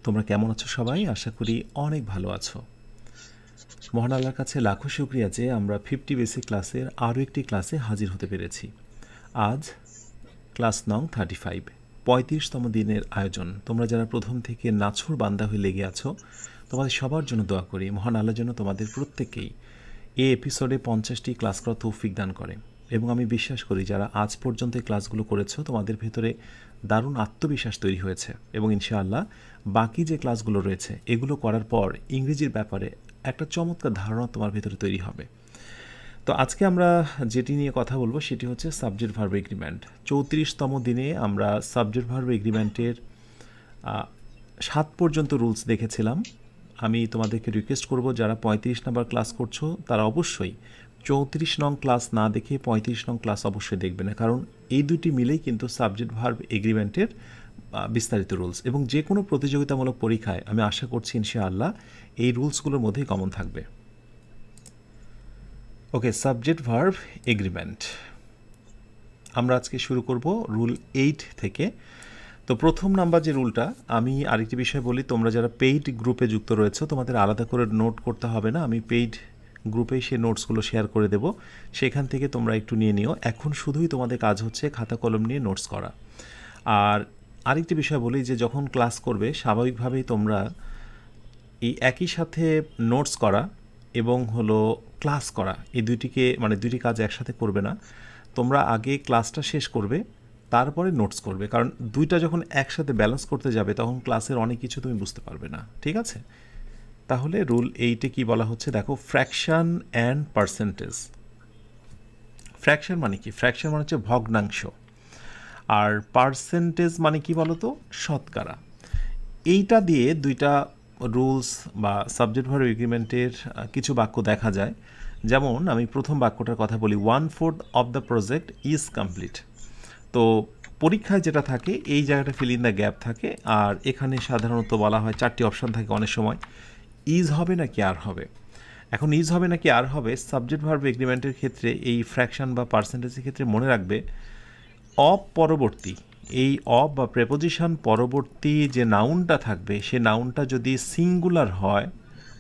তোমরা কেমন আছো সবাই? আশা করি অনেক ভালো আছো। মহান আল্লাহর কাছে লাখো শুকরিয়া যে আমরা 50 বেসিক ক্লাসের আরও একটি ক্লাসে হাজির হতে পেরেছি। আজ ক্লাস নং 35, 35তম দিনের আয়োজন। তোমরা যারা প্রথম থেকে নাছুর বান্দা হয়ে লেগে আছো, তোমাদের সবার জন্য দোয়া করি মহান আল্লাহর জন্য তোমাদের প্রত্যেককেই এই এপিসোডে 50টি ক্লাস করার তৌফিক দান করে। এবং আমি বিশ্বাস করি যারা আজ পর্যন্ত এই ক্লাসগুলো করেছো তোমাদের ভেতরে দারুণ আত্মবিশ্বাস তৈরি হয়েছে এবং ইনশাআল্লাহ বাকি যে ক্লাসগুলো রয়েছে এগুলো করার পর ইংরেজির ব্যাপারে একটা চমৎকার ধারণা তোমার ভেতরে তৈরি হবে। তো আজকে আমরা যেটি নিয়ে কথা বলবো সেটি হচ্ছে সাবজেক্ট ভার্ব এগ্রিমেন্ট। 34তম দিনে আমরা সাবজেক্ট ভার্ব এগ্রিমেন্টের 7 পর্যন্ত রুলস দেখেছিলাম। আমি তোমাদেরকে রিকোয়েস্ট করব যারা 35 নম্বর ক্লাস করছো তারা অবশ্যই 34 নং ক্লাস না দেখে 35 নং ক্লাস অবশ্যই দেখবে না, কারণ এই দুটি মিলেই কিন্তু সাবজেক্ট ভার্ব এগ্রিমেন্টের বিস্তারিত রুলস। এবং যে কোনো প্রতিযোগিতামূলক পরীক্ষায় আমি আশা করছি ইনশাআল্লাহ এই রুলসগুলোর মধ্যেই কমন থাকবে। ওকে, সাবজেক্ট ভার্ব এগ্রিমেন্ট আমরা আজকে শুরু করব রুল 8 থেকে। তো প্রথম নাম্বার যে রুলটা, আমি আরেকটি বিষয় বলি, তোমরা যারা পেইড গ্রুপে যুক্ত রয়েছে তোমাদের আলাদা করে নোট করতে হবে না, আমি পেইড গ্রুপেই সেই নোটসগুলো শেয়ার করে দেব, সেখান থেকে তোমরা একটু নিয়ে নিও। এখন শুধুই তোমাদের কাজ হচ্ছে খাতা কলম নিয়ে নোটস করা। আর আরেকটি বিষয় বলি যে যখন ক্লাস করবে স্বাভাবিকভাবেই তোমরা এই একই সাথে নোটস করা এবং হলো ক্লাস করা এই দুইটিকে দুইটি কাজ একসাথে করবে না। তোমরা আগে ক্লাসটা শেষ করবে, তারপরে নোটস করবে, কারণ দুইটা যখন একসাথে ব্যালেন্স করতে যাবে তখন ক্লাসের অনেক কিছু তুমি বুঝতে পারবে না। ঠিক আছে? তাহলে রুল 8-এ কী বলা হচ্ছে দেখো, ফ্র্যাকশন অ্যান্ড পার্সেন্টেজ। ফ্র্যাকশন মানে কি? ফ্র্যাকশন মানে হচ্ছে ভগ্নাংশ, আর পার্সেন্টেজ মানে কি বলো তো? শতকরা। এইটা দিয়ে দুইটা রুলস বা সাবজেক্ট ভার্ব এগ্রিমেন্টের কিছু বাক্য দেখা যায়। যেমন আমি প্রথম বাক্যটার কথা বলি, 1/4 of the project is complete. তো পরীক্ষায় যেটা থাকে এই জায়গাটা ফিল ইন দ্য গ্যাপ থাকে, আর এখানে সাধারণত বলা হয় 4টি অপশান থাকে অনেক সময়, ইজ হবে নাকি আর হবে। এখন ইজ হবে নাকি আর হবে সাবজেক্ট ভার্ব এগ্রিমেন্টের ক্ষেত্রে এই ফ্র্যাকশন বা পার্সেন্টেজের ক্ষেত্রে মনে রাখবে, অব পরবর্তী, এই অব বা প্রেপোজিশন পরবর্তী যে নাউনটা থাকবে সে নাউনটা যদি সিঙ্গুলার হয়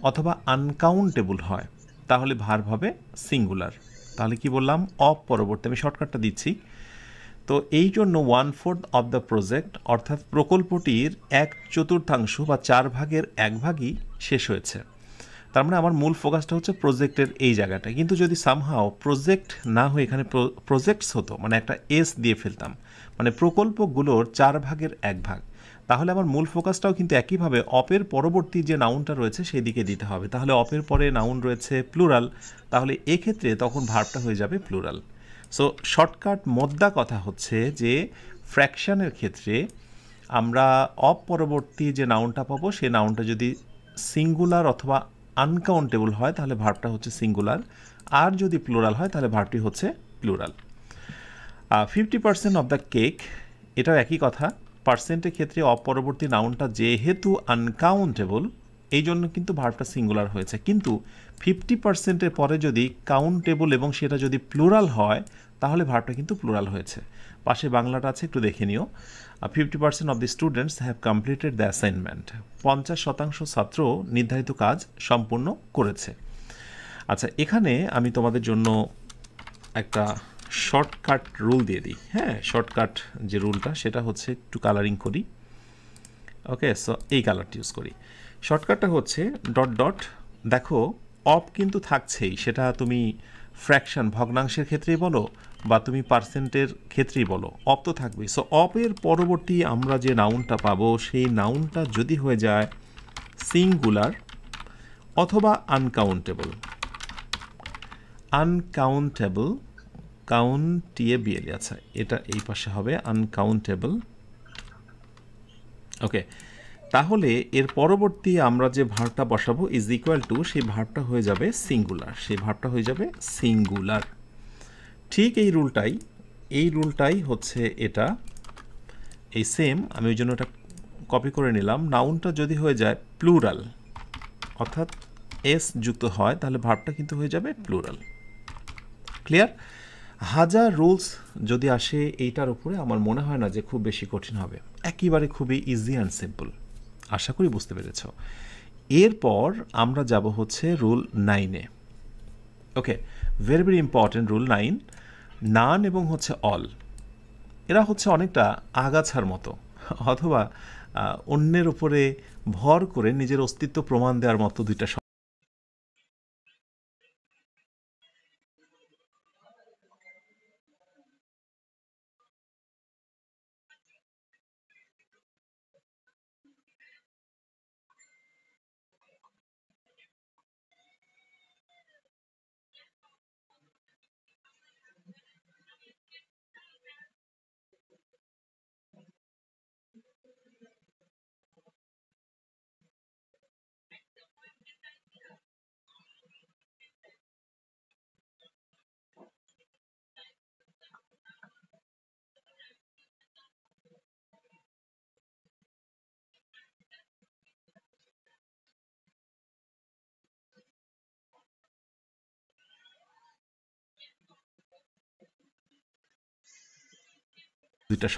অথবা আনকাউন্টেবল হয় তাহলে ভার্ব হবে সিঙ্গুলার। তাহলে কি বললাম? অব পরবর্তী। আমি শর্টকাটটা দিচ্ছি। তো এই জন্য 1/4 অফ দ্য প্রজেক্ট অর্থাৎ প্রকল্পটির 1/4 বা 4 ভাগের 1 ভাগই শেষ হয়েছে। তার মানে আমার মূল ফোকাসটা হচ্ছে প্রজেক্টের এই জায়গাটা। কিন্তু যদি সামহাও প্রজেক্ট না হয়ে এখানে প্রজেক্টস হতো, মানে একটা এস দিয়ে ফেলতাম, মানে প্রকল্পগুলোর 4 ভাগের 1 ভাগ, তাহলে আমার মূল ফোকাসটাও কিন্তু একইভাবে অপের পরবর্তী যে নাউনটা রয়েছে সেই দিকে দিতে হবে। তাহলে অপের পরে নাউন রয়েছে প্লুরাল, তাহলে এক্ষেত্রে তখন ভার্বটা হয়ে যাবে প্লুরাল। সো শর্টকাট মোদ্দা কথা হচ্ছে যে ফ্র্যাকশনের ক্ষেত্রে আমরা অপ পরবর্তী যে নাউনটা পাবো সেই নাউনটা যদি সিঙ্গুলার অথবা আনকাউন্টেবল হয় তাহলে ভার্বটা হচ্ছে সিঙ্গুলার, আর যদি প্লুরাল হয় তাহলে ভার্বটি হচ্ছে প্লুরাল। 50% অফ দ্য কেক, এটাও একই কথা। পার্সেন্টের ক্ষেত্রে অপরবর্তী নাউনটা যেহেতু আনকাউন্টেবল এই জন্য কিন্তু ভার্বটা সিঙ্গুলার হয়েছে, কিন্তু 50%-এর পরে যদি কাউন্টেবল এবং সেটা যদি প্লুরাল হয় তাহলে ভার্বটা কিন্তু প্লুরাল হয়েছে। পাশে বাংলাটা আছে, একটু দেখে নিও। 50% of the students have completed the assignment. 50% ছাত্র নির্ধারিত কাজ সম্পূর্ণ করেছে। আচ্ছা, এখানে আমি তোমাদের জন্য একটা শর্টকাট রুল দিয়ে দিই। হ্যাঁ, শর্টকাট যে রুলটা সেটা হচ্ছে, একটু কালারিং করি। ওকে, সো এই কালারটি ইউজ করি। শর্টকাটটা হচ্ছে ডট ডট। দেখো অফ কিন্তু থাকছেই, সেটা তুমি ফ্র্যাকশন ভগ্নাংশের ক্ষেত্রেই বলো বা তুমি পার্সেন্টের ক্ষেত্রেই বলো, অফ তো থাকবেই। সো অফের পরবর্তী আমরা যে নাউনটা পাবো সেই নাউনটা যদি হয়ে যায় সিঙ্গুলার অথবা আনকাউন্টেবল, আনকাউন্টেবল কাউন্টিএবিএল, আচ্ছা এটা এই পাশে হবে আনকাউন্টেবল। ওকে, তাহলে এর পরবর্তী আমরা যে ভার্বটা বসাবো ইজ ইকুয়াল টু, সেই ভার্বটা হয়ে যাবে সিঙ্গুলার, সেই ভার্বটা হয়ে যাবে সিঙ্গুলার। ঠিক এই রুলটাই হচ্ছে এটা, এই সেম। আমি ওই জন্য এটা কপি করে নিলাম। নাউনটা যদি হয়ে যায় প্লুরাল অর্থাৎ এস যুক্ত হয় তাহলে ভার্বটা কিন্তু হয়ে যাবে প্লুরাল। ক্লিয়ার? হাজার রুলস যদি আসে এইটার উপরে, আমার মনে হয় না যে খুব বেশি কঠিন হবে, একেবারে খুবই ইজি অ্যান্ড সিম্পল। আশা করি বুঝতে পেরেছ। এরপর আমরা যাব হচ্ছে রুল 9-এ। ওকে, ভেরি ভেরি ইম্পর্টেন্ট রুল 9। নান এবং হচ্ছে অল, এরা হচ্ছে অনেকটা আগাছার মতো, অথবা অন্যের উপরে ভর করে নিজের অস্তিত্ব প্রমাণ দেওয়ার মতো দুইটা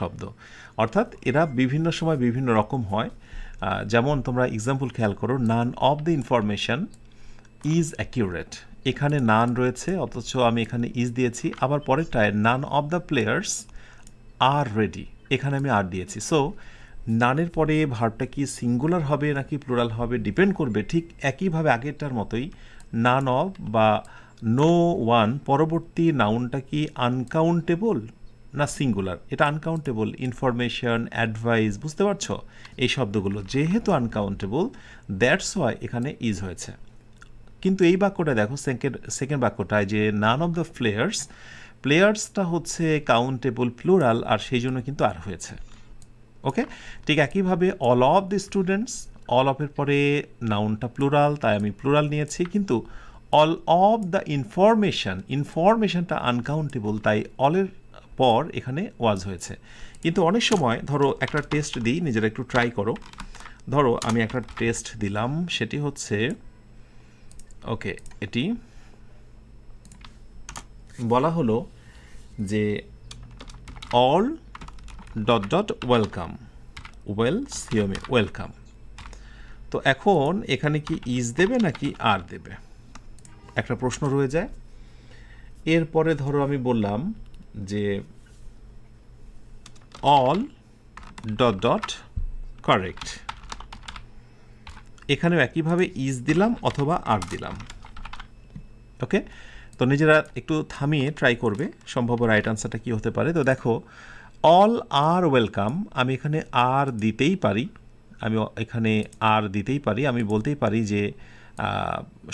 শব্দ, অর্থাৎ এরা বিভিন্ন সময় বিভিন্ন রকম হয়। যেমন তোমরা এক্সাম্পল খেয়াল করো, none of the information is accurate, এখানে নান রয়েছে অথচ আমি এখানে ইজ দিয়েছি। আবার পরেরটায় none of the players are ready, এখানে আমি আর দিয়েছি। সো নানের পরে ভার্বটা কি সিঙ্গুলার হবে নাকি প্লুরাল হবে ডিপেন্ড করবে, ঠিক একইভাবে আগেরটার মতোই নান অফ বা নো ওয়ান পরবর্তী নাউনটা কি আনকাউন্টেবল না সিঙ্গুলার, এটা আনকাউন্টেবল। ইনফরমেশন, অ্যাডভাইস, বুঝতে পারছো এই শব্দগুলো যেহেতু আনকাউন্টেবল, দ্যাটস ওয়াই এখানে ইজ হয়েছে। কিন্তু এই বাক্যটা দেখো, সেকেন্ড বাক্যটায় যে নান অফ দ্য প্লেয়ার্স, প্লেয়ার্সটা হচ্ছে কাউন্টেবল প্লুরাল, আর সেই জন্য কিন্তু আর হয়েছে। ওকে, ঠিক একইভাবে all of the students, all অফের পরে নাউনটা প্লুরাল, তাই আমি প্লুরাল নিয়েছি। কিন্তু অল অফ দ্য ইনফরমেশনটা আনকাউন্টেবল, তাই অলের পর এখানে ওয়াজ হয়েছে। কিন্তু অনেক সময় ধরো একটা টেস্ট দিই, নিজেরা একটু ট্রাই করো। ধরো আমি একটা টেস্ট দিলাম, সেটি হচ্ছে ওকে, এটি বলা হলো যে all dot dot welcome, welcome. তো এখন এখানে কি ইজ দেবে নাকি আর দেবে, একটা প্রশ্ন রয়ে যায়। এরপরে ধরো আমি বললাম যে অল ডট ডট কারেক্ট, এখানেও একইভাবে ইজ দিলাম অথবা আর দিলাম। ওকে, তো নিজেরা একটু থামিয়ে ট্রাই করবে সম্ভাব্য রাইট আনসারটা কী হতে পারে। তো দেখো, অল আর ওয়েলকাম, আমি এখানে আর দিতেই পারি, আমি বলতেই পারি যে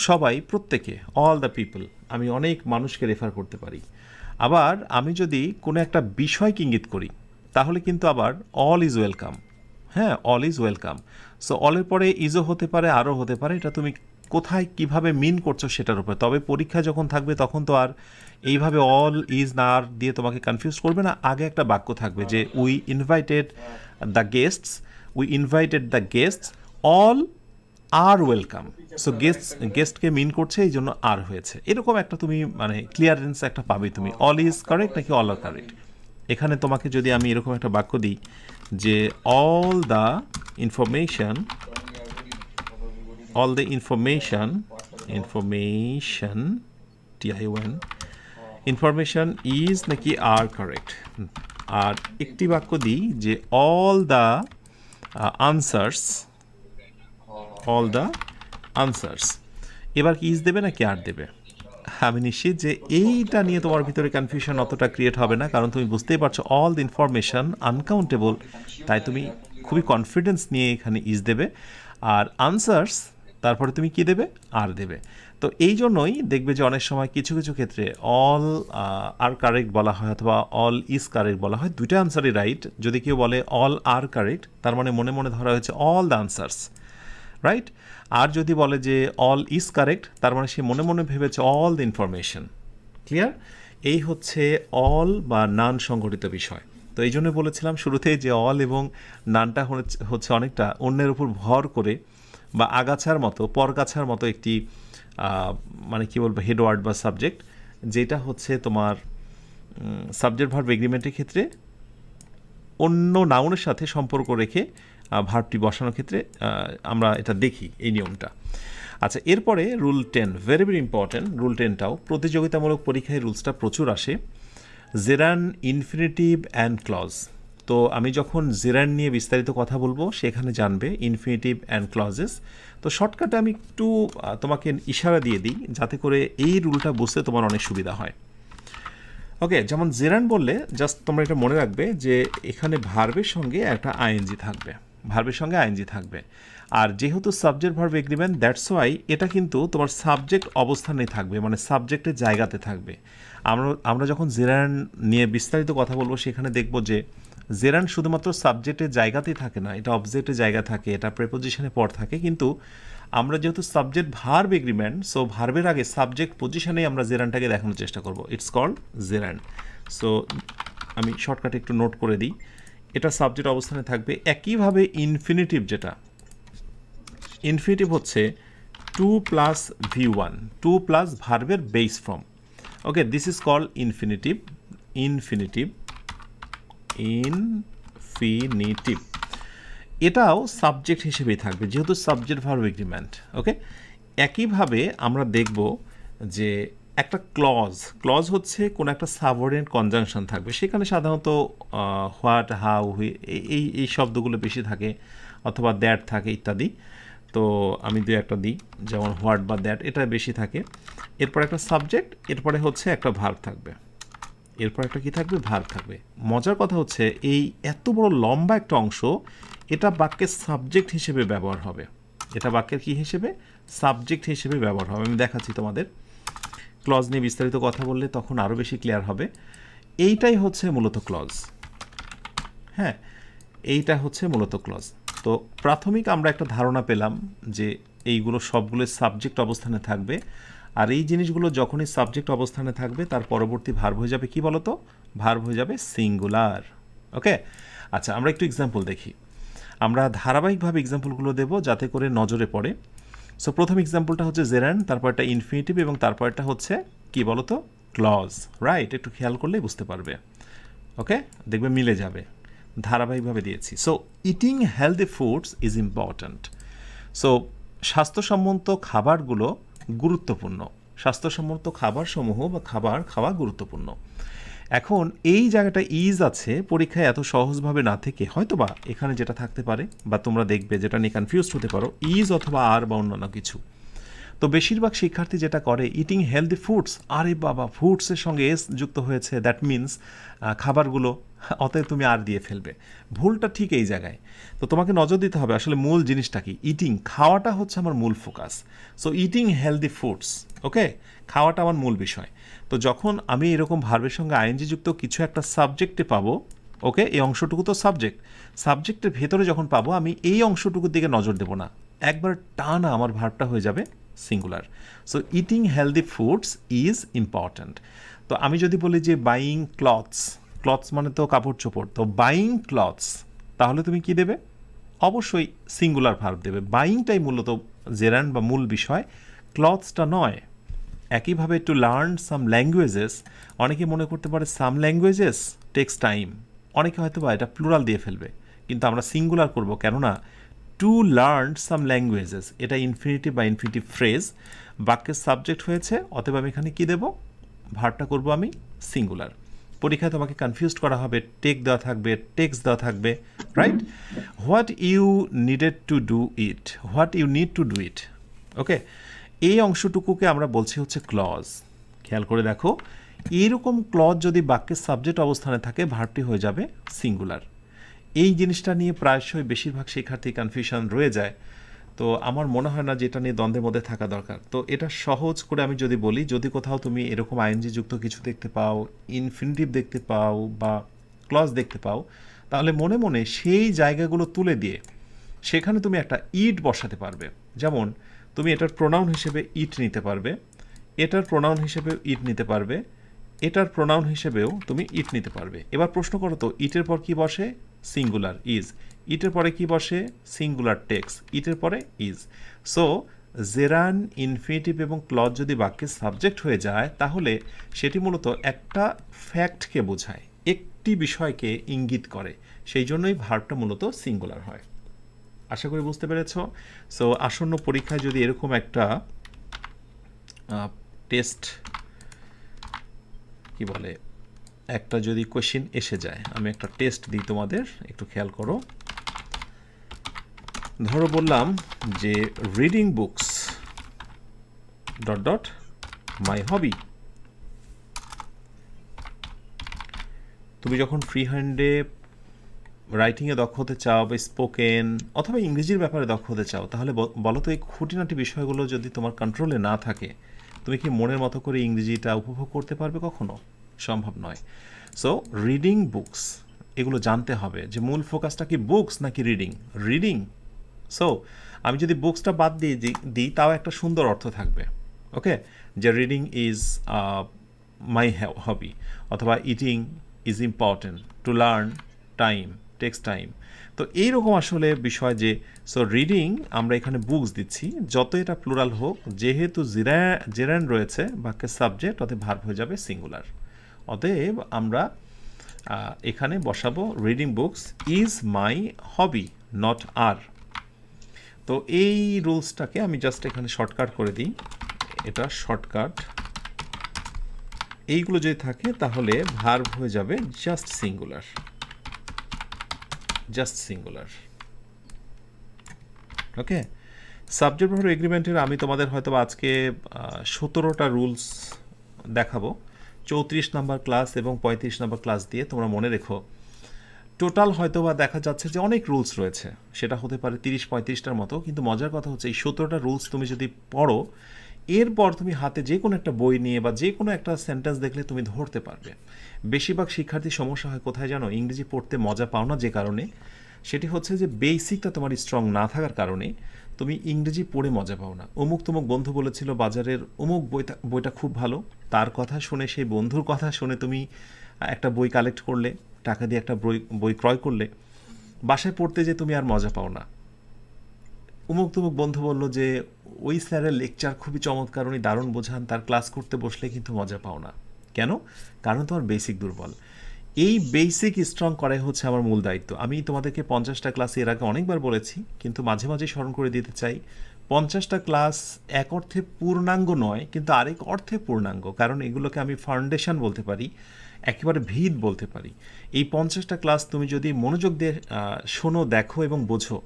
সবাই, প্রত্যেকে, অল দ্য পিপল, আমি অনেক মানুষকে রেফার করতে পারি। আবার আমি যদি কোনো একটা বিষয়কে ইঙ্গিত করি তাহলে কিন্তু আবার অল ইজ ওয়েলকাম। হ্যাঁ, অল ইজ ওয়েলকাম। সো অলের পরে ইজও হতে পারে, আরও হতে পারে, এটা তুমি কোথায় কিভাবে মিন করছো সেটার উপরে। তবে পরীক্ষা যখন থাকবে তখন তো আর এইভাবে অল ইজ না আর দিয়ে তোমাকে কনফিউজ করবে না। আগে একটা বাক্য থাকবে যে we invited the guests, all are welcome. So গেস্টকে মিন করছে, এই জন্য আর হয়েছে। এরকম একটা তুমি মানে ক্লিয়ারেন্স একটা পাবে তুমি, অল ইজ কারেক্ট নাকি অল আর কারেক্ট। এখানে তোমাকে যদি আমি এরকম একটা বাক্য দিই যে all the information information is নাকি আর কারেক্ট। আর একটি বাক্য দিই যে অল দ্য আনসার্স, এবার কি ইজ দেবে নাকি আর দেবে। আমি নিশ্চিত যে এইটা নিয়ে তোমার ভিতরে কনফিউশন অতটা ক্রিয়েট হবে না, কারণ তুমি বুঝতেই পারছো অল দ্য ইনফরমেশন আনকাউন্টেবল, তাই তুমি খুবই কনফিডেন্স নিয়ে এখানে ইজ দেবে। আর আনসার্স, তারপরে তুমি কি দেবে, আর দেবে। তো এই জন্যই দেখবে যে অনেক সময় কিছু কিছু ক্ষেত্রে অল আর কারেক্ট বলা হয় অথবা অল ইজ কারেক্ট বলা হয়, দুইটা আনসারই রাইট। যদি কেউ বলে অল আর কারেক্ট, তার মানে মনে মনে ধরা হয়েছে অল দ্য আনসার্স, রাইট। আর যদি বলে যে অল ইজ কারেক্ট, তার মানে সে মনে মনে ভেবেছে অল দ্য ইনফরমেশন। ক্লিয়ার? এই হচ্ছে অল বা নান সংগঠিত বিষয়। তো এই জন্য বলেছিলাম শুরুতেই যে অল এবং নানটা হচ্ছে অনেকটা অন্যের উপর ভর করে বা আগাছার মতো, পরগাছার মতো একটি মানে কি বলবো, হেডওয়ার্ড বা সাবজেক্ট, যেটা হচ্ছে তোমার সাবজেক্ট ভার্ব এগ্রিমেন্টের ক্ষেত্রে অন্য নাউনের সাথে সম্পর্ক রেখে ভার্বটি বসানোর ক্ষেত্রে আমরা এটা দেখি এই নিয়মটা। আচ্ছা, এরপরে rule 10, very very important. Rule 10টাও প্রতিযোগিতামূলক পরীক্ষায় রুলসটা প্রচুর আসে। Gerund, infinitive and clause. তো আমি যখন জেরান নিয়ে বিস্তারিত কথা বলবো সেখানে জানবে ইনফিনিটিভ অ্যান্ড ক্লজেস। তো শর্টকাটে আমি একটু তোমাকে ইশারা দিয়ে দিই যাতে করে এই রুলটা বুঝতে তোমার অনেক সুবিধা হয়। ওকে, যেমন জেরান বললে জাস্ট তোমরা এটা মনে রাখবে যে এখানে ভার্বের সঙ্গে একটা আইএনজি থাকবে, ভার্বের সঙ্গে আইএনজি থাকবে। আর যেহেতু subject verb agreement, that's why এটা কিন্তু তোমার সাবজেক্ট অবস্থানেই থাকবে, মানে সাবজেক্টের জায়গাতে থাকবে। আমরা যখন জেরান নিয়ে বিস্তারিত কথা বলবো সেখানে দেখব যে জেরান শুধুমাত্র সাবজেক্টের জায়গাতেই থাকে না, এটা অবজেক্টের জায়গা থাকে, এটা প্রেপোজিশনের পর থাকে। কিন্তু আমরা যেহেতু সাবজেক্ট ভার্ব এগ্রিমেন্ট, সো ভার্বের আগে সাবজেক্ট পজিশনেই আমরা জেরানটাকে দেখানোর চেষ্টা করব। It's called gerund. সো আমি শর্টকাটে একটু নোট করে দিই, এটা সাবজেক্ট অবস্থানে থাকবে। একইভাবে ইনফিনিটিভ, যেটা ইনফিনিটিভ হচ্ছে to plus V1, to plus ভার্বের base form. Okay, this is called infinitive. Infinitive infinitive এটাও সাবজেক্ট হিসেবেই থাকবে যেহেতু সাবজেক্ট ভার্ব এগ্রিমেন্ট। ওকে, একইভাবে আমরা দেখব যে একটা ক্লজ হচ্ছে কোনো একটা সাবঅর্ডিনেট কনজাংশন থাকবে, সেখানে সাধারণত হোয়াট, হাউ, এই শব্দগুলো বেশি থাকে, অথবা দ্যাট থাকে ইত্যাদি। তো আমি দু একটা দিই, যেমন হোয়াট বা দ্যাট, এটা বেশি থাকে। এরপর একটা সাবজেক্ট, এরপরে হচ্ছে একটা ভার্ব থাকবে, এরপর একটা কি থাকবে, ভার্ব থাকবে। মজার কথা হচ্ছে এই এত বড় লম্বা একটা অংশ, এটা বাক্যের সাবজেক্ট হিসেবে ব্যবহার হবে। এটা বাক্যের কি হিসেবে, সাবজেক্ট হিসেবে ব্যবহার হবে। আমি দেখাচ্ছি তোমাদের, ক্লজ নিয়ে বিস্তারিত কথা বললে তখন আরও বেশি ক্লিয়ার হবে। এইটাই হচ্ছে মূলত ক্লজ। হ্যাঁ, এইটা হচ্ছে মূলত ক্লজ। তো প্রাথমিক আমরা একটা ধারণা পেলাম যে এইগুলো সবগুলো সাবজেক্ট অবস্থানে থাকবে, আর এই জিনিসগুলো যখনই সাবজেক্ট অবস্থানে থাকবে তার পরবর্তী ভার্ব হয়ে যাবে কি বলতো, ভার্ব হয়ে যাবে সিঙ্গুলার। ওকে, আচ্ছা আমরা একটু এক্সাম্পল দেখি। আমরা ধারাবাহিকভাবে এক্সাম্পলগুলো দেব যাতে করে নজরে পড়ে। সো প্রথম এক্সাম্পলটা হচ্ছে জেরান, তারপর একটা ইনফিনিটিভ, এবং তারপরটা হচ্ছে কি বলতো, ক্লজ। রাইট, একটু খেয়াল করলেই বুঝতে পারবে। ওকে, দেখবে মিলে যাবে, ধারাবাহিকভাবে দিয়েছি। So eating healthy foods is important. So স্বাস্থ্যসম্মত খাবারগুলো গুরুত্বপূর্ণ, স্বাস্থ্যসম্মত খাবারসমূহ বা খাবার খাওয়া গুরুত্বপূর্ণ। এখন এই জায়গাটা ইজ আছে, পরীক্ষায় এত সহজভাবে না থেকে হয়তো বা এখানে যেটা থাকতে পারে, বা তোমরা দেখবে যেটা নিয়ে কনফিউজড হতে পারো, ইজ অথবা আর বা অন্যান্য কিছু। তো বেশিরভাগ শিক্ষার্থী যেটা করে, ইটিং হেলদি ফুডস, আরে বাবা ফুডসের সঙ্গে এস যুক্ত হয়েছে, দ্যাট মিনস খাবারগুলো, অতএব তুমি আর দিয়ে ফেলবে। ভুলটা ঠিক এই জায়গায়। তো তোমাকে নজর দিতে হবে আসলে মূল জিনিসটা কি। ইটিং, খাওয়াটা হচ্ছে আমার মূল focus. So eating healthy foods, okay, খাওয়াটা আমার মূল বিষয়। তো যখন আমি এরকম ভার্বের সঙ্গে আইএনজি যুক্ত কিছু একটা সাবজেক্টে পাবো, ওকে, এই অংশটুকু তো সাবজেক্টের ভেতরে যখন পাবো, আমি এই অংশটুকুর দিকে নজর দেবো না, একবার টানা আমার ভার্বটা হয়ে যাবে singular. So eating healthy foods is important. তো আমি যদি বলি যে বাইং ক্লথস, ক্লথস মানে তো কাপড় চোপড়, তো বাইং ক্লথস, তাহলে তুমি কি দেবে, অবশ্যই সিঙ্গুলার ভার্ব দেবে। বাইংটাই মূলত জেরান বা মূল বিষয়, ক্লথসটা নয়। একইভাবে টু লার্ন সাম ল্যাঙ্গুয়েজেস, অনেকে মনে করতে পারে সাম ল্যাঙ্গুয়েজেস টেক্স টাইম, অনেকে হয়তো বা এটা প্লুরাল দিয়ে ফেলবে, কিন্তু আমরা সিঙ্গুলার করব, কেননা টু লার্ন সাম ল্যাঙ্গুয়েজেস এটা ইনফিনিটিভ বা ইনফিনিটিভ ফ্রেজ, বাক্যের সাবজেক্ট হয়েছে, অতএব আমি এখানে কী দেব, ভার্বটা করব আমি সিঙ্গুলার। পরীক্ষায় তোমাকে কনফিউজ করা হবে, টেক দেওয়া থাকবে, টেক্স দেওয়া থাকবে, right. What you needed to do it, what you need to do it, okay, এই অংশটুকুকে আমরা বলছি হচ্ছে ক্লজ। খেয়াল করে দেখো, এইরকম ক্লজ যদি বাক্যের সাবজেক্ট অবস্থানে থাকে, ভার্বটি হয়ে যাবে সিঙ্গুলার। এই জিনিসটা নিয়ে প্রায়শই বেশিরভাগ শিক্ষার্থী কনফিউশন রয়ে যায়। তো আমার মনে হয় না যে এটা নিয়ে দ্বন্দ্বের মধ্যে থাকা দরকার। তো এটা সহজ করে আমি যদি বলি, যদি কোথাও তুমি এরকম আইএনজি যুক্ত কিছু দেখতে পাও, ইনফিনিটিভ দেখতে পাও বা ক্লজ দেখতে পাও, তাহলে মনে মনে সেই জায়গাগুলো তুলে দিয়ে সেখানে তুমি একটা ইট বসাতে পারবে। যেমন তুমি এটার প্রোনাউন হিসেবে ইট নিতে পারবে, এটার প্রোনাউন হিসেবে ইট নিতে পারবে, এটার প্রোনাউন হিসেবেও তুমি ইট নিতে পারবে। এবার প্রশ্ন করো তো, ইটের পর কি বসে, সিঙ্গুলার ইজ, ইটের পরে কি বসে, সিঙ্গুলার টেক্স, ইটের পরে ইজ। সো জেরান, ইনফিনিটিভ এবং ক্লজ যদি বাক্যের সাবজেক্ট হয়ে যায়, তাহলে সেটি মূলত একটা ফ্যাক্টকে বোঝায়, একটি বিষয়কে ইঙ্গিত করে, সেই জন্যই ভার্বটা মূলত সিঙ্গুলার হয়। আশা করি বুঝতে পেরেছো। সো আসন্ন পরীক্ষায় যদি এরকম একটা টেস্ট কি বলে একটা যদি কোয়েশ্চেন এসে যায়, আমি একটা টেস্ট দিই তোমাদের, একটু খেয়াল করো। ধরো বললাম যে reading books dot dot my hobby. তুমি যখন ফ্রি হ্যান্ডে রাইটিংয়ে দক্ষ হতে চাও বা স্পোকেন অথবা ইংরেজির ব্যাপারে দক্ষ হতে চাও, তাহলে বলো তো এই খুঁটিনাটি বিষয়গুলো যদি তোমার কন্ট্রোলে না থাকে, তুমি কি মনের মতো করে ইংরেজিটা উপভোগ করতে পারবে? কখনো সম্ভব নয়। সো রিডিং বুকস, এগুলো জানতে হবে যে মূল ফোকাসটা কি বুকস নাকি রিডিং। রিডিং। সো আমি যদি বুকসটা বাদ দিয়ে দিই তাও একটা সুন্দর অর্থ থাকবে। ওকে, যে রিডিং ইজ মাই হবি, অথবা eating is important, to learn time takes time. তো এইরকম আসলে বিষয় যে সো রিডিং আমরা এখানে বুকস দিচ্ছি, যত এটা প্লুরাল হোক, যেহেতু জেরান্ড রয়েছে বাক্যের সাবজেক্ট, অতএব ভার্ব হয়ে যাবে সিঙ্গুলার। অতএব আমরা এখানে বসাবো reading books is my hobby, not are. তো এই রুলসটাকে আমি জাস্ট এখানে শর্টকাট করে দিই, এটা শর্টকাট। এইগুলো যদি থাকে তাহলে ভার্ব হয়ে যাবে জাস্ট সিঙ্গুলার, জাস্ট সিঙ্গুলার। ওকে, সাবজেক্ট ভার্ব এগ্রিমেন্টের আমি তোমাদের হয়তো আজকে 17টা রুলস দেখাবো, 34 নাম্বার ক্লাস এবং 35 নাম্বার ক্লাস দিয়ে। তোমরা মনে রেখো টোটাল হয়তো বা দেখা যাচ্ছে যে অনেক রুলস রয়েছে, সেটা হতে পারে 30-35টার মতো, কিন্তু মজার কথা হচ্ছে এই 17টা রুলস তুমি যদি পড়ো, এরপর তুমি হাতে যে কোনো একটা বই নিয়ে বা যে কোনো একটা সেন্টেন্স দেখলে তুমি ধরতে পারবে। বেশিরভাগ শিক্ষার্থীর সমস্যা হয় কোথায় জানো? ইংরেজি পড়তে মজা পাও না যে কারণে, সেটি হচ্ছে যে বেসিকটা তোমার স্ট্রং না থাকার কারণে তুমি ইংরেজি পড়ে মজা পাও না। অমুক তমুক বন্ধু বলেছিল বাজারের অমুক বইটা খুব ভালো, তার কথা শুনে, সেই বন্ধুর কথা শুনে তুমি একটা বই কালেক্ট করলে, টাকা দিয়ে একটা বই ক্রয় করলে, বাসায় পড়তে যে তুমি আর মজা পাও না। অমুক তমুক বন্ধু বললো যে ওই স্যারের লেকচার খুবই চমৎকার, উনি দারুণ বোঝান, তার ক্লাস করতে বসলে কিন্তু মজা পাও না। কেন? কারণ তোমার বেসিক দুর্বল। এই বেসিক স্ট্রং করাই হচ্ছে আমার মূল দায়িত্ব। আমি তোমাদেরকে 50টা ক্লাস এর আগে অনেকবার বলেছি, কিন্তু মাঝে মাঝে স্মরণ করে দিতে চাই, 50টা ক্লাস এক অর্থে পূর্ণাঙ্গ নয়, কিন্তু আরেক অর্থে পূর্ণাঙ্গ, কারণ এগুলোকে আমি ফাউন্ডেশন বলতে পারি, একেবারে ভিত বলতে পারি। এই 50টা ক্লাস তুমি যদি মনোযোগ দিয়ে শোনো, দেখো এবং বোঝো,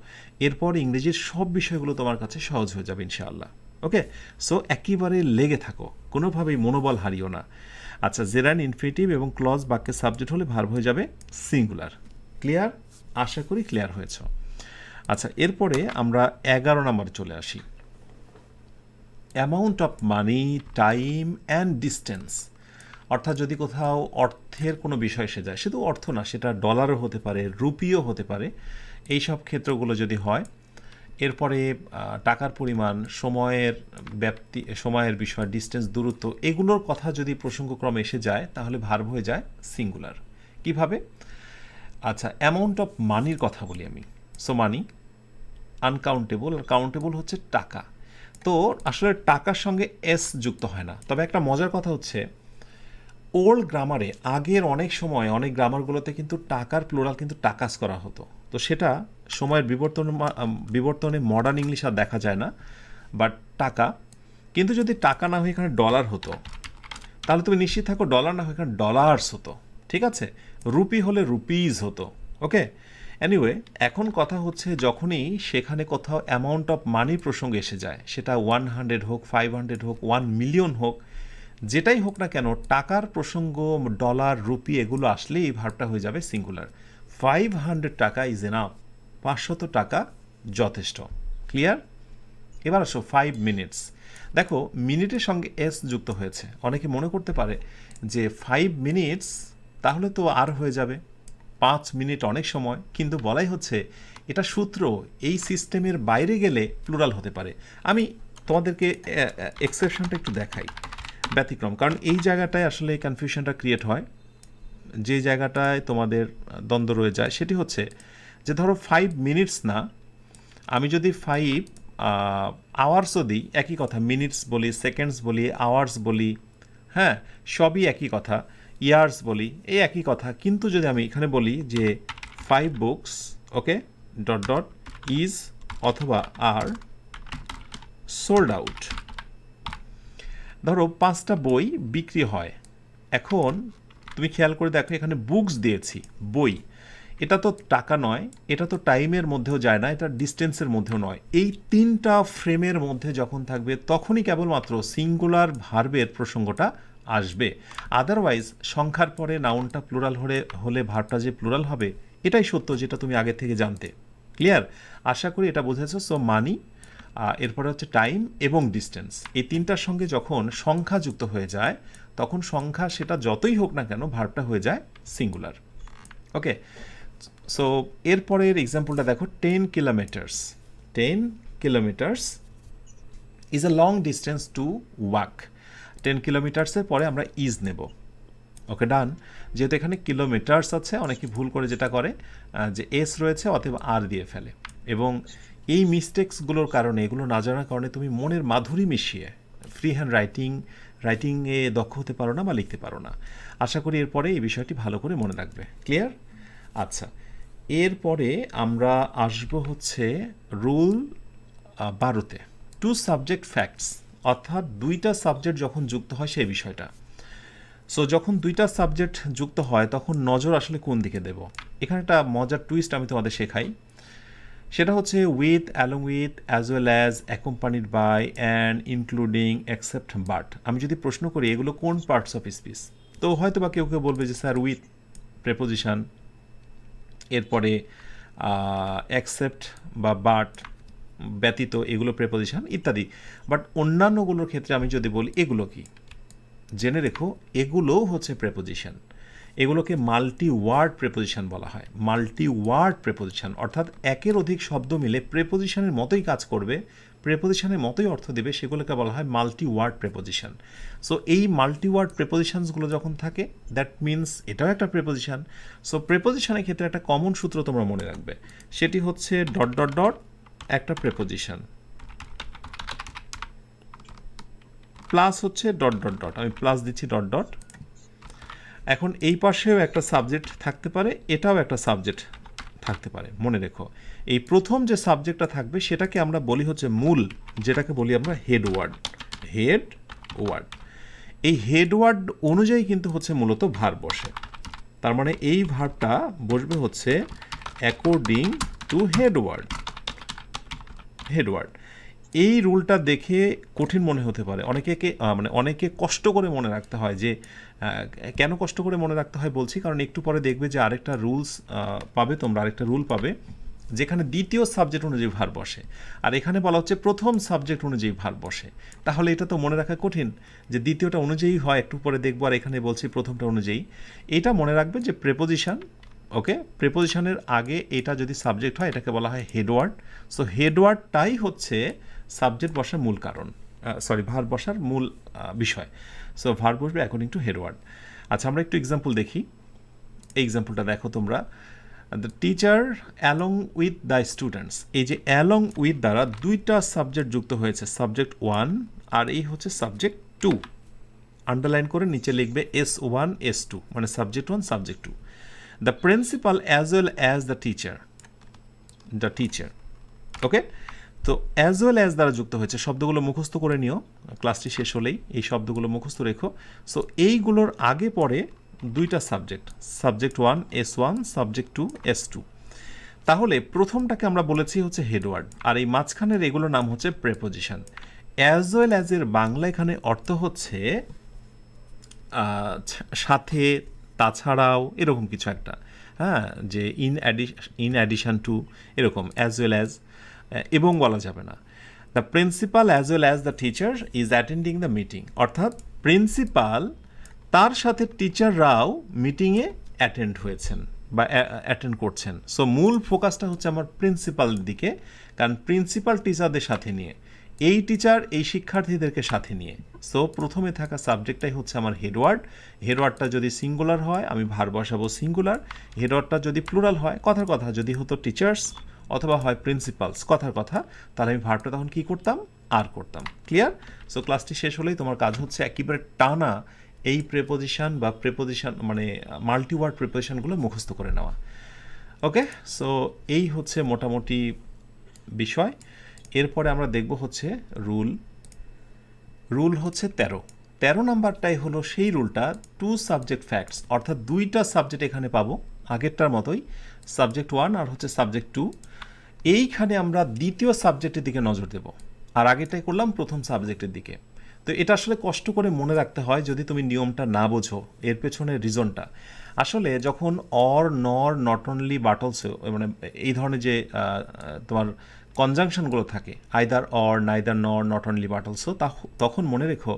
এরপর ইংরেজির সব বিষয়গুলো তোমার কাছে সহজ হয়ে যাবে ইনশাআল্লাহ। ওকে, সো একেবারে লেগে থাকো, কোনোভাবেই মনোবল হারিও না। আচ্ছা, জেরান্ড ইনফিনিটিভ এবং ক্লজ বাক্যের সাবজেক্ট হলে ভার্ব হয়ে যাবে সিঙ্গুলার। ক্লিয়ার? আশা করি ক্লিয়ার হয়েছ। আচ্ছা, এরপরে আমরা 11 নম্বরে চলে আসি। Amount of money, time and distance. অর্থাৎ যদি কোথাও অর্থের কোনো বিষয় এসে যায়, শুধু অর্থ না, সেটা ডলারও হতে পারে, রুপিও হতে পারে, এই সব ক্ষেত্রগুলো যদি হয়, এরপরে টাকার পরিমাণ, সময়ের ব্যাপ্তি, সময়ের বিষয়, ডিস্টেন্স, দূরত্ব, এগুলোর কথা যদি প্রসঙ্গক্রমে এসে যায়, তাহলে ভার্ব হয়ে যায় সিঙ্গুলার। কিভাবে? আচ্ছা, অ্যামাউন্ট অফ মানির কথা বলি আমি। সো মানি আনকাউন্টেবল, আর কাউন্টেবল হচ্ছে টাকা। তো আসলে টাকার সঙ্গে এস যুক্ত হয় না। তবে একটা মজার কথা হচ্ছে, ওল্ড গ্রামারে, আগের অনেক সময় অনেক গ্রামারগুলোতে কিন্তু টাকার প্লুরাল কিন্তু টাকাস করা হতো। তো সেটা সময়ের বিবর্তনে মডার্ন ইংলিশ আর দেখা যায় না, বাট টাকা। কিন্তু যদি টাকা না হয়ে এখানে ডলার হতো, তাহলে তুমি নিশ্চিত থাকো ডলার না হয়ে এখানে ডলার্স হতো। ঠিক আছে? রুপি হলে রুপিজ হতো। ওকে, এনিওয়ে, এখন কথা হচ্ছে যখনই সেখানে কোথাও অ্যামাউন্ট অফ মানির প্রসঙ্গ এসে যায়, সেটা 100 হোক, 500 হোক, 1 মিলিয়ন হোক, যেটাই হোক না কেন, টাকার প্রসঙ্গ, ডলার, রুপি, এগুলো আসলেই এই ভার্বটা হয়ে যাবে সিঙ্গুলার। 500 টাকা ইজ এনাফ, 500 টাকা যথেষ্ট। ক্লিয়ার? এবার আসো 5 মিনিটস। দেখো, মিনিটের সঙ্গে এস যুক্ত হয়েছে। অনেকে মনে করতে পারে যে 5 মিনিটস তাহলে তো আর হয়ে যাবে, 5 মিনিট অনেক সময়, কিন্তু বলাই হচ্ছে এটা সূত্র, এই সিস্টেমের বাইরে গেলে প্লুরাল হতে পারে। আমি তোমাদেরকে এক্সেপশনটা একটু দেখাই, ব্যতিক্রম, কারণ এই জায়গাটায় আসলে কনফিউশনটা ক্রিয়েট হয়, যে জায়গাটায় তোমাদের দ্বন্দ্ব রয়ে যায়, সেটি হচ্ছে যে ধরো 5 মিনিটস না, আমি যদি 5 আওয়ার্সও দিই, একই কথা, মিনিটস বলি, সেকেন্ডস বলি, আওয়ার্স বলি, হ্যাঁ, সবই একই কথা, ইয়ার্স বলি, এই একই কথা। কিন্তু যদি আমি এখানে বলি যে 5 books, okay, dot dot is অথবা আর সোল্ড আউট। ধরো 5টা বই বিক্রি হয়, এখন তুমি খেয়াল করে দেখো এখানে বুকস দিয়েছি, বই, এটা তো টাকা নয়, এটা তো টাইমের মধ্যেও যায় না, এটা ডিস্টেন্সের মধ্যেও নয়। এই 3টা ফ্রেমের মধ্যে যখন থাকবে তখনই কেবলমাত্র সিঙ্গুলার ভার্বের প্রসঙ্গটা আসবে। আদারওয়াইজ সংখ্যার পরে নাউনটা প্লুরাল হলে ভার্বটা যে প্লুরাল হবে এটাই সত্য, যেটা তুমি আগে থেকে জানতে। ক্লিয়ার? আশা করি এটা বুঝেছো। সো মানি, এরপরে হচ্ছে টাইম এবং ডিস্টেন্স, এই 3টার সঙ্গে যখন সংখ্যা যুক্ত হয়ে যায় তখন সংখ্যা সেটা যতই হোক না কেন ভার্বটা হয়ে যায় সিঙ্গুলার। ওকে, সো এরপরের এক্সাম্পলটা দেখো, 10 kilometres. 10 kilometres is a long distance to walk. 10 কিলোমিটার্সের পরে আমরা ইজ নেব। ওকে, ডান। যেহেতু এখানে কিলোমিটার্স আছে, অনেকে ভুল করে যেটা করে যে এস রয়েছে অথবা আর দিয়ে ফেলে, এবং এই মিস্টেক্সগুলোর কারণে, এগুলো না জানার কারণে তুমি মনের মাধুরী মিশিয়ে ফ্রি হ্যান্ড রাইটিংয়ে দক্ষ হতে পারো না বা লিখতে পারো না। আশা করি এরপরে এই বিষয়টি ভালো করে মনে রাখবে। ক্লিয়ার? আচ্ছা, এরপরে আমরা আসব হচ্ছে রুল 12তে, টু সাবজেক্ট ফ্যাক্টস, অর্থাৎ 2টা সাবজেক্ট যখন যুক্ত হয় সেই বিষয়টা। সো যখন 2টা সাবজেক্ট যুক্ত হয় তখন নজর আসলে কোন দিকে দেব? এখানে একটা মজার টুইস্ট আমি তোমাদের শেখাই, সেটা হচ্ছে with, along with, as well as, accompanied by, and, including, except, but. আমি যদি প্রশ্ন করি এগুলো কোন পার্টস অফ স্পিচ, তো হয়তো বা কেউ কেউ বলবে যে স্যার উইথ প্রেপোজিশন, এরপরে অ্যাকসেপ্ট বা বাট ব্যতীত এগুলো প্রেপোজিশন ইত্যাদি। বাট অন্যান্যগুলোর ক্ষেত্রে আমি যদি বলি এগুলো কি, জেনে রেখো এগুলোও হচ্ছে প্রেপোজিশন। এগুলোকে মাল্টি ওয়ার্ড প্রেপোজিশন বলা হয়। মাল্টি ওয়ার্ড প্রেপোজিশন অর্থাৎ একের অধিক শব্দ মিলে প্রেপোজিশনের মতোই কাজ করবে, প্রেপোজিশনের মতোই অর্থ দেবে, সেগুলোকে বলা হয় মাল্টি ওয়ার্ড প্রেপোজিশন। সো এই মাল্টি ওয়ার্ড প্রেপোজিশনসগুলো যখন থাকে দ্যাট মিনস এটাও একটা প্রেপোজিশন। সো প্রেপোজিশনের ক্ষেত্রে একটা কমন সূত্র তোমরা মনে রাখবে, সেটি হচ্ছে ডট ডট ডট একটা প্রেপোজিশন প্লাস হচ্ছে ডট ডট ডট, আমি প্লাস দিচ্ছি ডট ডট। এখন এই পাশেও একটা সাবজেক্ট থাকতে পারে, এটাও একটা সাবজেক্ট থাকতে পারে। মনে রেখো এই প্রথম যে সাবজেক্টটা থাকবে সেটাকে আমরা বলি হচ্ছে মূল, যেটাকে বলি আমরা হেড ওয়ার্ড। হেড ওয়ার্ড, এই হেড ওয়ার্ড অনুযায়ী কিন্তু হচ্ছে মূলত ভার্ব বসে। তার মানে এই ভার্বটা বসবে হচ্ছে according to head word. Head word, এই রুলটা দেখে কঠিন মনে হতে পারে অনেকে কষ্ট করে মনে রাখতে হয়। যে কেন কষ্ট করে মনে রাখতে হয় বলছি, কারণ একটু পরে দেখবে যে আরেকটা রুলস পাবে তোমরা, আরেকটা রুল পাবে যেখানে দ্বিতীয় সাবজেক্ট অনুযায়ী ভার্ব বসে, আর এখানে বলা হচ্ছে প্রথম সাবজেক্ট অনুযায়ী ভার্ব বসে। তাহলে এটা তো মনে রাখা কঠিন যে দ্বিতীয়টা অনুযায়ী হয়, একটু পরে দেখবো, আর এখানে বলছি প্রথমটা অনুযায়ী। এটা মনে রাখবে যে প্রেপোজিশন, ওকে, প্রেপোজিশনের আগে এটা যদি সাবজেক্ট হয় এটাকে বলা হয় হেডওয়ার্ড। সো হেডওয়ার্ডটাই হচ্ছে সাবজেক্ট বসার মূল কারণ, ভার্ব বসার মূল বিষয়। সো ভার্ব বসবে অ্যাকর্ডিং টু হেডওয়ার্ড। আচ্ছা, আমরা একটু এক্সাম্পল দেখি। এই এক্সাম্পলটা দেখো তোমরা, the teacher along with the students. এই যে অ্যালং উইথ দ্বারা 2টা সাবজেক্ট যুক্ত হয়েছে, সাবজেক্ট 1 আর এই হচ্ছে সাবজেক্ট 2। আন্ডারলাইন করে নিচে লিখবে S1 S2, মানে subject 1 subject 2। The principal as well as the teacher. Okay, তো অ্যাজ ওয়েল অ্যাজ দ্বারা যুক্ত হয়েছে, শব্দগুলো মুখস্থ করে নিও, ক্লাসটি শেষ হলেই এই শব্দগুলো মুখস্থ রেখো। সো এইগুলোর আগে পরে 2টা subject, subject 1 S1, subject 2 S2। তাহলে প্রথমটাকে আমরা বলেছি হচ্ছে হেডওয়ার্ড, আর এই মাঝখানের এগুলোর নাম হচ্ছে প্রেপোজিশন। অ্যাজ ওয়েল অ্যাজ এর বাংলা এখানে অর্থ হচ্ছে সাথে, তাছাড়াও, এরকম কিছু একটা, হ্যাঁ, যে ইন অ্যাডিশন টু, এরকম অ্যাজ ওয়েল অ্যাজ, এবং বলা যাবে না। The principal as well as the teacher is attending the meeting, অর্থাৎ প্রিন্সিপাল তার সাথে টিচাররাও মিটিংয়ে অ্যাটেন্ড হয়েছেন বা অ্যাটেন্ড করছেন। সো মূল ফোকাসটা হচ্ছে আমার প্রিন্সিপালের দিকে, কারণ প্রিন্সিপাল টিচারদের সাথে নিয়ে, এই টিচার এই শিক্ষার্থীদেরকে সাথে নিয়ে। সো প্রথমে থাকা সাবজেক্টটাই হচ্ছে আমার হেডওয়ার্ড। হেডওয়ার্ডটা যদি সিঙ্গুলার হয় আমি ভার্ব বসাবো সিঙ্গুলার, হেডওয়ার্ডটা যদি প্লুরাল হয়, কথার কথা যদি হতো টিচার্স অথবা হয় প্রিন্সিপালস, কথার কথা, তাহলে আমি ভার্বটা তখন কী করতাম? আর করতাম। ক্লিয়ার? সো ক্লাসটি শেষ হলেই তোমার কাজ হচ্ছে একেবারে টানা এই প্রেপোজিশন বা প্রেপোজিশন মানে মাল্টিওয়ার্ড প্রেপোজিশনগুলো মুখস্থ করে নেওয়া। ওকে, সো এই হচ্ছে মোটামুটি বিষয়। এরপরে আমরা দেখব হচ্ছে রুল হচ্ছে 13 নাম্বারটাই হলো সেই রুলটা টু সাবজেক্ট ফ্যাক্টস, অর্থাৎ দুইটা সাবজেক্ট এখানে পাবো আগেরটার মতোই, সাবজেক্ট 1 আর হচ্ছে সাবজেক্ট 2। এইখানে আমরা দ্বিতীয় সাবজেক্টের দিকে নজর দেব, আর আগেটাই করলাম প্রথম সাবজেক্টের দিকে। তো এটা আসলে কষ্ট করে মনে রাখতে হয় যদি তুমি নিয়মটা না বোঝো, এর পেছনে রিজনটা আসলে যখন অর নর নট অনলি বাট অলসো মানে এই ধরনের যে তোমার কনজাংশনগুলো থাকে আইদার অর নাইদার নর নট অনলি বাট অলসো, তখন মনে রেখো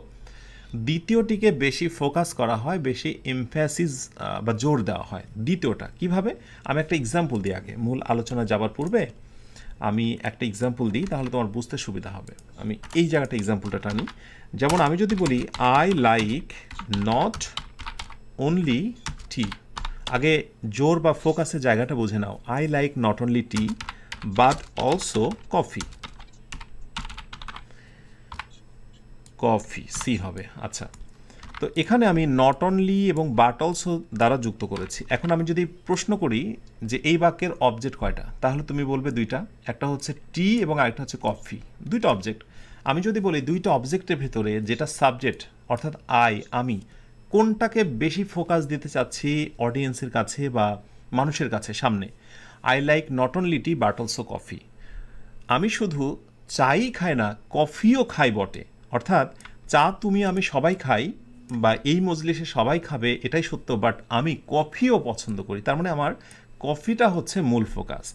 দ্বিতীয়টিকে বেশি ফোকাস করা হয়, বেশি এমফ্যাসিস বা জোর দেওয়া হয় দ্বিতীয়টা। কিভাবে? আমি একটা এক্সাম্পল দিই আগে, মূল আলোচনা যাবার পূর্বে আমি একটা এক্সাম্পল দিই, তাহলে তোমার বুঝতে সুবিধা হবে। আমি এই জায়গাটা এক্সাম্পলটা টানি। যেমন আমি যদি বলি I like not only tea, আগে জোর বা ফোকাসের জায়গাটা বুঝে নাও। I like not only tea but also coffee সি হবে। আচ্ছা, তো এখানে আমি নট অনলি এবং বাট অলসো দ্বারা যুক্ত করেছি। এখন আমি যদি প্রশ্ন করি যে এই বাক্যের অবজেক্ট কয়টা, তাহলে তুমি বলবে দুইটা, একটা হচ্ছে টি এবং আরেকটা হচ্ছে কফি, দুইটা অবজেক্ট। আমি যদি বলি দুইটা অবজেক্টের ভেতরে যেটা সাবজেক্ট অর্থাৎ আমি কোনটাকে বেশি ফোকাস দিতে চাচ্ছি অডিয়েন্সের কাছে বা মানুষের কাছে সামনে, I like not only tea but also coffee. আমি শুধু চাই খাই না, কফিও খাই বটে, অর্থাৎ চা তুমি আমি সবাই খাই বা এই মজলিসে সবাই খাবে এটাই সত্য, বাট আমি কফিও পছন্দ করি। তার মানে আমার কফিটা হচ্ছে মূল ফোকাস।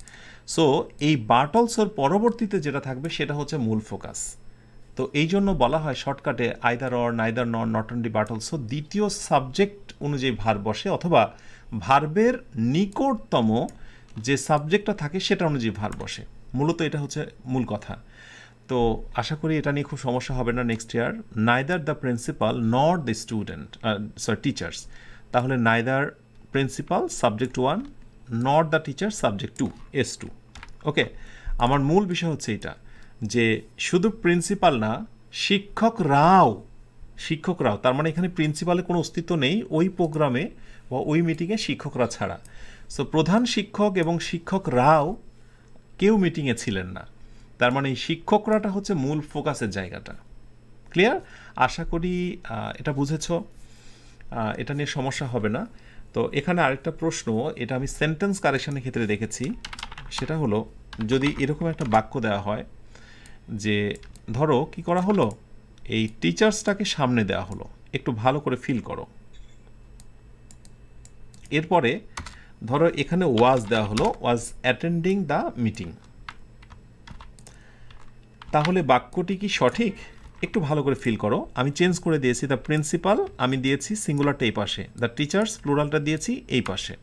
সো এই বাট অলসোর পরবর্তীতে যেটা থাকবে সেটা হচ্ছে মূল ফোকাস। তো এই জন্য বলা হয় শর্টকাটে আইদার অর নাইদার নর নট অনলি বাট অলসো দ্বিতীয় সাবজেক্ট অনুযায়ী ভার্ব বসে, অথবা ভার্বের নিকটতম যে সাবজেক্টটা থাকে সেটা অনুযায়ী ভার্ব বসে। মূলত এটা হচ্ছে মূল কথা। তো আশা করি এটা নিয়ে খুব সমস্যা হবে না next year. Neither the principal nor the student teachers, তাহলে neither principal subject 1 nor the teacher subject 2 S2। Okay, আমার মূল বিষয় হচ্ছে এটা যে শুধু প্রিন্সিপাল না, শিক্ষকরাও, তার মানে এখানে প্রিন্সিপালের কোনো অস্তিত্ব নেই ওই প্রোগ্রামে বা ওই মিটিংয়ে শিক্ষকরা ছাড়া। সো প্রধান শিক্ষক এবং শিক্ষকরাও কেউ মিটিংয়ে ছিলেন না, তার মানে এই শিক্ষকরাটা হচ্ছে মূল ফোকাসের জায়গাটা। ক্লিয়ার? আশা করি এটা বুঝেছ, এটা নিয়ে সমস্যা হবে না। তো এখানে আরেকটা প্রশ্ন, এটা আমি সেন্টেন্স কারেকশনের ক্ষেত্রে দেখেছি, সেটা হলো যদি এরকম একটা বাক্য দেওয়া হয় যে ধরো কি করা হলো, এই টিচার্সটাকে সামনে দেওয়া হলো, একটু ভালো করে ফিল করো। এরপরে ধরো এখানে ওয়াজ দেওয়া হলো, ওয়াজ অ্যাটেন্ডিং দ্য মিটিং, তাহলে বাক্যটি কি সঠিক? একটু ভালো করে ফিল করো। আমি চেঞ্জ করে দিয়েছি, দ্য প্রিন্সিপাল আমি দিয়েছি সিঙ্গুলারটা এই পাশে, দ্য টিচার্স প্লুরালটা দিয়েছি এই পাশে।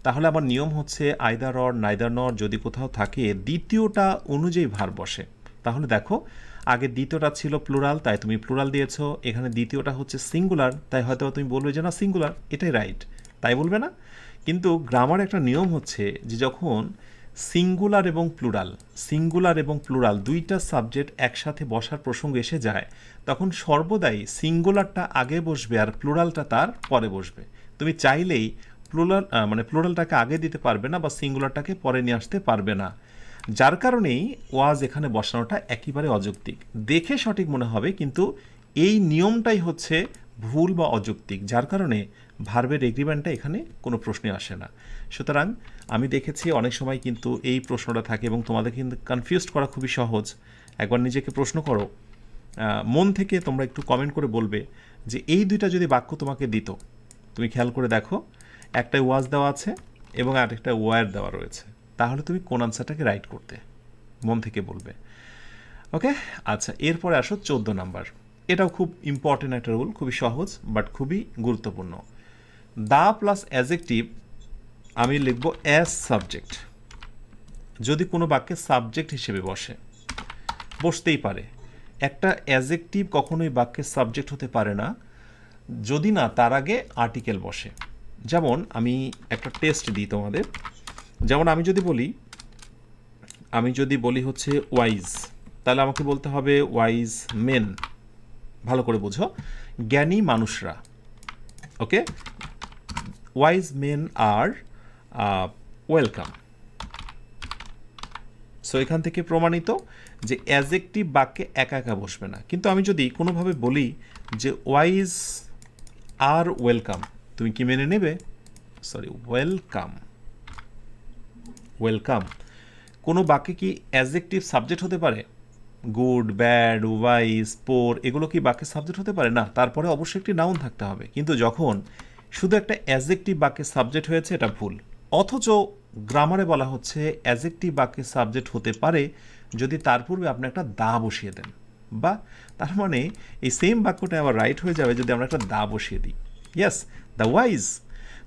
তাহলে আমার নিয়ম হচ্ছে আইদার অর নাইদার নর যদি কোথাও থাকে দ্বিতীয়টা অনুযায়ী ভার্ব বসে। তাহলে দেখো আগে দ্বিতীয়টা ছিল প্লুরাল, তাই তুমি প্লুরাল দিয়েছো, এখানে দ্বিতীয়টা হচ্ছে সিঙ্গুলার, তাই হয়তো তুমি বলবে যে না সিঙ্গুলার, এটাই রাইট, তাই বলবে না। কিন্তু গ্রামার একটা নিয়ম হচ্ছে যে যখন সিঙ্গুলার এবং প্লুরাল দুইটা সাবজেক্ট একসাথে বসার প্রসঙ্গ এসে যায়, তখন সর্বদাই সিঙ্গুলারটা আগে বসবে আর প্লুরালটা তার পরে বসবে। তুমি চাইলেই প্লুরালটাকে আগে দিতে পারবে না বা সিঙ্গুলারটাকে পরে নিয়ে আসতে পারবে না, যার কারণেই ওয়াজ এখানে বসানোটা একেবারে অযৌক্তিক। দেখে সঠিক মনে হবে কিন্তু এই নিয়মটাই হচ্ছে ভুল বা অযৌক্তিক, যার কারণে ভার্বের এগ্রিমেন্টটা এখানে কোনো প্রশ্নে আসে না। সুতরাং আমি দেখেছি অনেক সময় কিন্তু এই প্রশ্নটা থাকে এবং তোমাদের কিন্তু কনফিউজড করা খুবই সহজ। একবার নিজেকে প্রশ্ন করো, মন থেকে তোমরা একটু কমেন্ট করে বলবে যে এই দুইটা যদি বাক্য তোমাকে দিত, তুমি খেয়াল করে দেখো একটা ওয়াজ দেওয়া আছে এবং আরেকটা ওয়ার দেওয়া রয়েছে, তাহলে তুমি কোন আনসারটাকে রাইট করতে? মন থেকে বলবে। ওকে, আচ্ছা এরপরে আসো 14 নাম্বার। এটাও খুব ইম্পর্টেন্ট একটা রুল, খুবই সহজ বাট খুবই গুরুত্বপূর্ণ। দা প্লাস অ্যাডজেক্টিভ আমি লিখব অ্যাজ সাবজেক্ট। যদি কোনো বাক্যে সাবজেক্ট হিসেবে বসতেই পারে। একটা অ্যাডজেক্টিভ কখনোই বাক্যের সাবজেক্ট হতে পারে না যদি না তার আগে আর্টিকেল বসে। যেমন আমি একটা টেস্ট দিই তোমাদের, যেমন আমি যদি বলি হচ্ছে ওয়াইজ, তাহলে আমাকে বলতে হবে ওয়াইজ মেন। ভালো করে বুঝো, জ্ঞানী মানুষরা। ওকে, ওয়াইজ মেন আর ওয়েলকাম। সো এখান থেকে প্রমাণিত যে অ্যাজেক্টিভ বাক্যে একা একা বসবে না। কিন্তু আমি যদি কোনোভাবে বলি যে ওয়াইজ আর ওয়েলকাম, তুমি কি মেনে নেবে? সরি, ওয়েলকাম, ওয়েলকাম কোনো বাক্যে কি অ্যাজেক্টিভ সাবজেক্ট হতে পারে? গুড, ব্যাড, ওয়াইজ, পোর এগুলো কি বাক্যের সাবজেক্ট হতে পারে না? তারপরে অবশ্যই একটি নাউন থাকতে হবে। কিন্তু যখন শুধু একটা অ্যাজেক্টিভ বাক্যের সাবজেক্ট হয়েছে, এটা ভুল। অথচ গ্রামারে বলা হচ্ছে অ্যাজেক্টিভ বাক্যের সাবজেক্ট হতে পারে যদি তার পূর্বে আপনি একটা দা বসিয়ে দেন, বা তার মানে এই সেম বাক্যটা আবার রাইট হয়ে যাবে যদি আমরা একটা দা বসিয়ে দিই। Yes, the wise.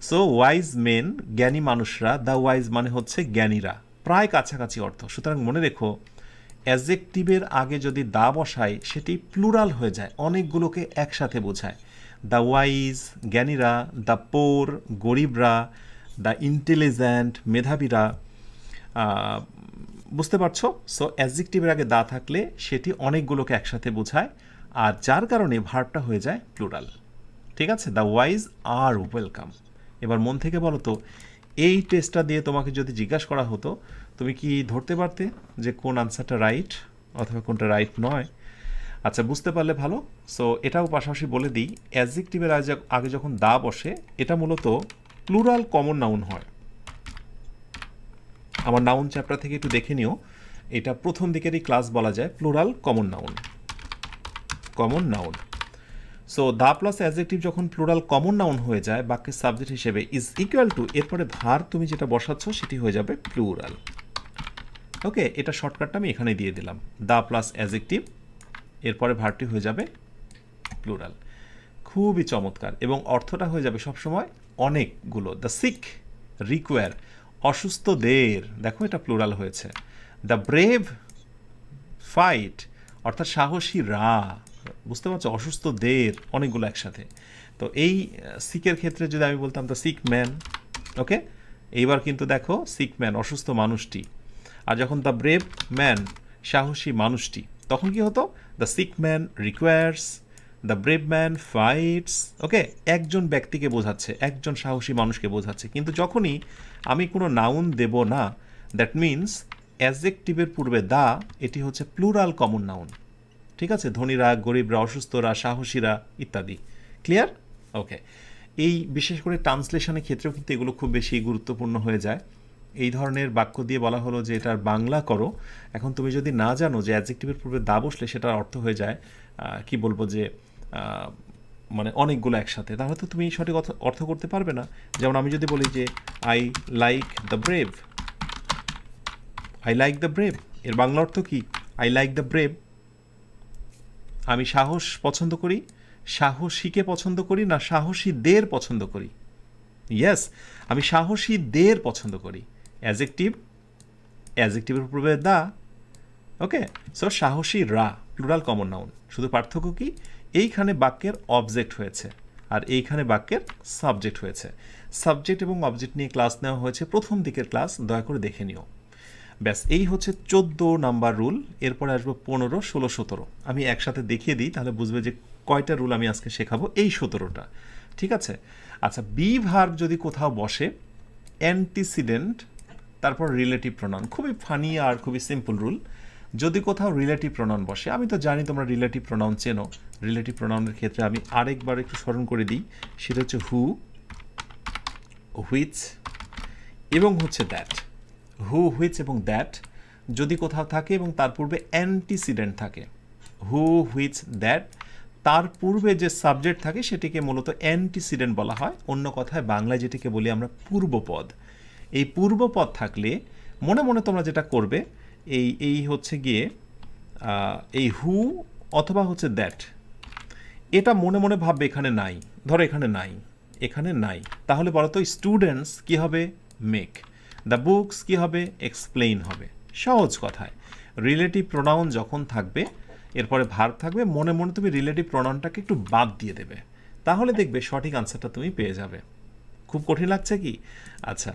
So wise men, জ্ঞানী মানুষরা, দ্য ওয়াইজ মানে হচ্ছে জ্ঞানীরা, প্রায় কাছাকাছি অর্থ। সুতরাং মনে রেখো, অ্যাজেক্টিভের আগে যদি দা বসাই সেটি প্লুরাল হয়ে যায়, অনেকগুলোকে একসাথে বোঝায়। দ্য ওয়াইজ জ্ঞানীরা, দ্য পোর গরিবরা, দ্য ইন্টেলিজেন্ট মেধাবীরা, বুঝতে পারছো? সো অ্যাডজেক্টিভের আগে দা থাকলে সেটি অনেকগুলোকে একসাথে বোঝায়, আর যার কারণে ভার্বটা হয়ে যায় প্লুরাল। ঠিক আছে, দ্য ওয়াইজ আর ওয়েলকাম। এবার মন থেকে বলো তো, এই টেস্টটা দিয়ে তোমাকে যদি জিজ্ঞাসা করা হতো, তুমি কি ধরতে পারতে যে কোন আনসারটা রাইট অথবা কোনটা রাইট নয়? আচ্ছা, বুঝতে পারলে ভালো। সো এটাও পাশাপাশি বলে দিই, অ্যাডজেক্টিভের আগে যখন দা বসে এটা মূলত প্লুরাল কমন নাউন হয়। আমার নাউন চ্যাপ্টার থেকে একটু দেখে নিও, এটা প্রথম দিকেরই ক্লাস বলা যায় plural common noun, common noun. So the plus adjective যখন প্লুরাল কমন নাউন হয়ে যায় বাক্যের সাবজেক্ট হিসেবে, ইজ ইকুয়াল টু এরপরে ভার্ব তুমি যেটা বসাচ্ছ সেটি হয়ে যাবে প্লুরাল। ওকে, এটা শর্টকাটটা আমি এখানে দিয়ে দিলাম। দা প্লাস অ্যাডজেক্টিভ, এরপরে ভার্বটি হয়ে যাবে প্লুরাল। খুবই চমৎকার, এবং অর্থটা হয়ে যাবে সবসময় অনেকগুলো। দ্য সিক রিকোয়ার, অসুস্থদের, দেখো এটা প্লুরাল হয়েছে। দ্য ব্রেভ ফাইট, অর্থাৎ সাহসীরা, বুঝতে পারছো? অসুস্থদের অনেকগুলো একসাথে। তো এই সিকের ক্ষেত্রে যদি আমি বলতাম দ্য সিক ম্যান, ওকে, এইবার কিন্তু দেখো সিক ম্যান অসুস্থ মানুষটি, আর যখন দ্য ব্রেভ ম্যান সাহসী মানুষটি, তখন কি হতো? The sick man requires, the brave man fights. Okay, একজন ব্যক্তিকে বোঝাচ্ছে, একজন সাহসী মানুষকে বোঝাচ্ছে। কিন্তু যখনই আমি কোনো নাউন দেব না, দ্যাট মিনস অ্যাডজেক্টিভের পূর্বে দা, এটি হচ্ছে প্লুরাল কমন নাউন। ঠিক আছে, ধনীরা, গরিবরা, অসুস্থরা, সাহসীরা ইত্যাদি। ক্লিয়ার? ওকে, এই বিশেষ করে ট্রান্সলেশনের ক্ষেত্রেও কিন্তু এগুলো খুব বেশি গুরুত্বপূর্ণ হয়ে যায়। এই ধরনের বাক্য দিয়ে বলা হলো যে এটার বাংলা করো। এখন তুমি যদি না জানো যে অ্যাডজেক্টিভের পূর্বে দা বসলে সেটার অর্থ হয়ে যায় কি বলবো যে মানে অনেকগুলো একসাথে, তাহলে তো তুমি সঠিক অর্থ করতে পারবে না। যেমন আমি যদি বলি যে I like the brave, I like the brave, এর বাংলা অর্থ কি? আই লাইক দ্য ব্রেভ, আমি সাহস পছন্দ করি, সাহসীকে পছন্দ করি না সাহসীদের পছন্দ করি? ইয়েস, আমি সাহসীদের পছন্দ করি। অ্যাডজেক্টিভ, অ্যাডজেক্টিভের পূর্বে দা। ওকে, সো সাহসীরা প্লুরাল কমন নাউন। শুধু পার্থক্য কি? এইখানে বাক্যের অবজেক্ট হয়েছে আর এইখানে বাক্যের সাবজেক্ট হয়েছে। সাবজেক্ট এবং অবজেক্ট নিয়ে ক্লাস নেওয়া হয়েছে প্রথম দিকের ক্লাস, দয়া করে দেখে নিও। ব্যাস, এই হচ্ছে 14 নাম্বার রুল। এরপরে আসবো 15, 16, 17। আমি একসাথে দেখিয়ে দিই, তাহলে বুঝবে যে কয়টা রুল আমি আজকে শেখাবো। এই 17টা, ঠিক আছে? আচ্ছা, বি ভার্ব যদি কোথাও বসে, অ্যান্টিসিডেন্ট তারপর রিলেটিভ প্রোনাউন, খুবই ফানি আর খুবই সিম্পল রুল। যদি কোথাও রিলেটিভ প্রোনাউন বসে, আমি তো জানি তোমরা রিলেটিভ প্রোনাউন চেনো। রিলেটিভ প্রোনাউনের ক্ষেত্রে আমি আরেকবার একটু স্মরণ করে দিই, সেটা হচ্ছে হু, হুইচ এবং হচ্ছে দ্যাট। হু, হুইচ এবং দ্যাট যদি কোথাও থাকে এবং তার পূর্বে অ্যান্টিসিডেন্ট থাকে, হু, হুইচ, দ্যাট, তার পূর্বে যে সাবজেক্ট থাকে সেটিকে মূলত অ্যান্টিসিডেন্ট বলা হয়। অন্য কথায় বাংলায় যেটিকে বলি আমরা পূর্বপদ। এই পূর্বপদ থাকলে মনে মনে তোমরা যেটা করবে, এই হচ্ছে গিয়ে এই হু অথবা হচ্ছে দ্যাট, এটা মনে মনে ভাববে এখানে নাই। ধরো এখানে নাই, এখানে নাই, তাহলে বলো তো স্টুডেন্টস কী হবে? মেক। দ্য বুকস কী হবে? এক্সপ্লেইন হবে। সহজ কথায় রিলেটিভ প্রোনাউন যখন থাকবে এরপরে ভার্ব থাকবে, মনে মনে তুমি রিলেটিভ প্রোনাউনটাকে একটু বাদ দিয়ে দেবে, তাহলে দেখবে সঠিক আনসারটা তুমি পেয়ে যাবে। খুব কঠিন লাগছে কি? আচ্ছা,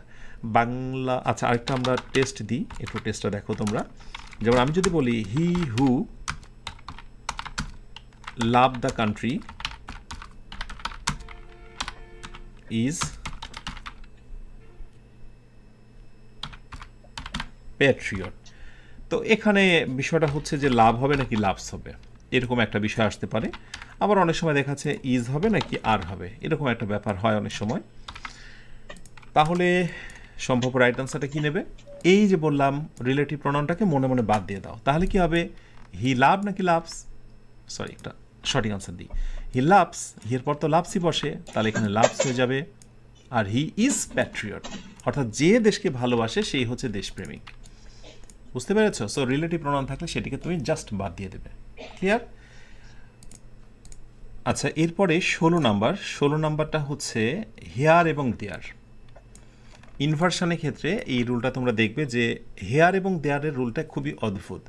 বাংলা, আচ্ছা আরেকটা আমরা টেস্ট দিই, একটু টেস্টটা দেখো তোমরা। যেমন আমি যদি বলি he who love the country is patriot. তো এখানে বিষয়টা হচ্ছে যে লাভ হবে নাকি লাভস হবে, এরকম একটা বিষয় আসতে পারে। আবার অনেক সময় দেখা যাচ্ছে ইজ হবে নাকি আর হবে, এরকম একটা ব্যাপার হয় অনেক সময়। তাহলে সম্ভব রাইট আনসারটা কী নেবে? এই যে বললাম রিলেটিভ প্রোনাউনটাকে মনে মনে বাদ দিয়ে দাও, তাহলে কি হবে? হি লাভ নাকি লাভস? সরি, একটা সঠিক আনসার দিই। হি লাভস, হির পর তো লাভসই বসে, তাহলে এখানে লাভস হয়ে যাবে। আর হি ইজ প্যাট্রিয়ট, অর্থাৎ যে দেশকে ভালোবাসে সেই হচ্ছে দেশপ্রেমিক। বুঝতে পেরেছ? সো রিলেটিভ প্রোনাউন থাকলে সেটিকে তুমি জাস্ট বাদ দিয়ে দেবে। ক্লিয়ার? আচ্ছা, এরপরে 16 নাম্বারটা হচ্ছে হেয়ার এবং দেয়ার। ইনভার্সানের ক্ষেত্রে এই রুলটা তোমরা দেখবে যে হেয়ার এবং দেয়ারের রুলটা খুবই অদ্ভুত।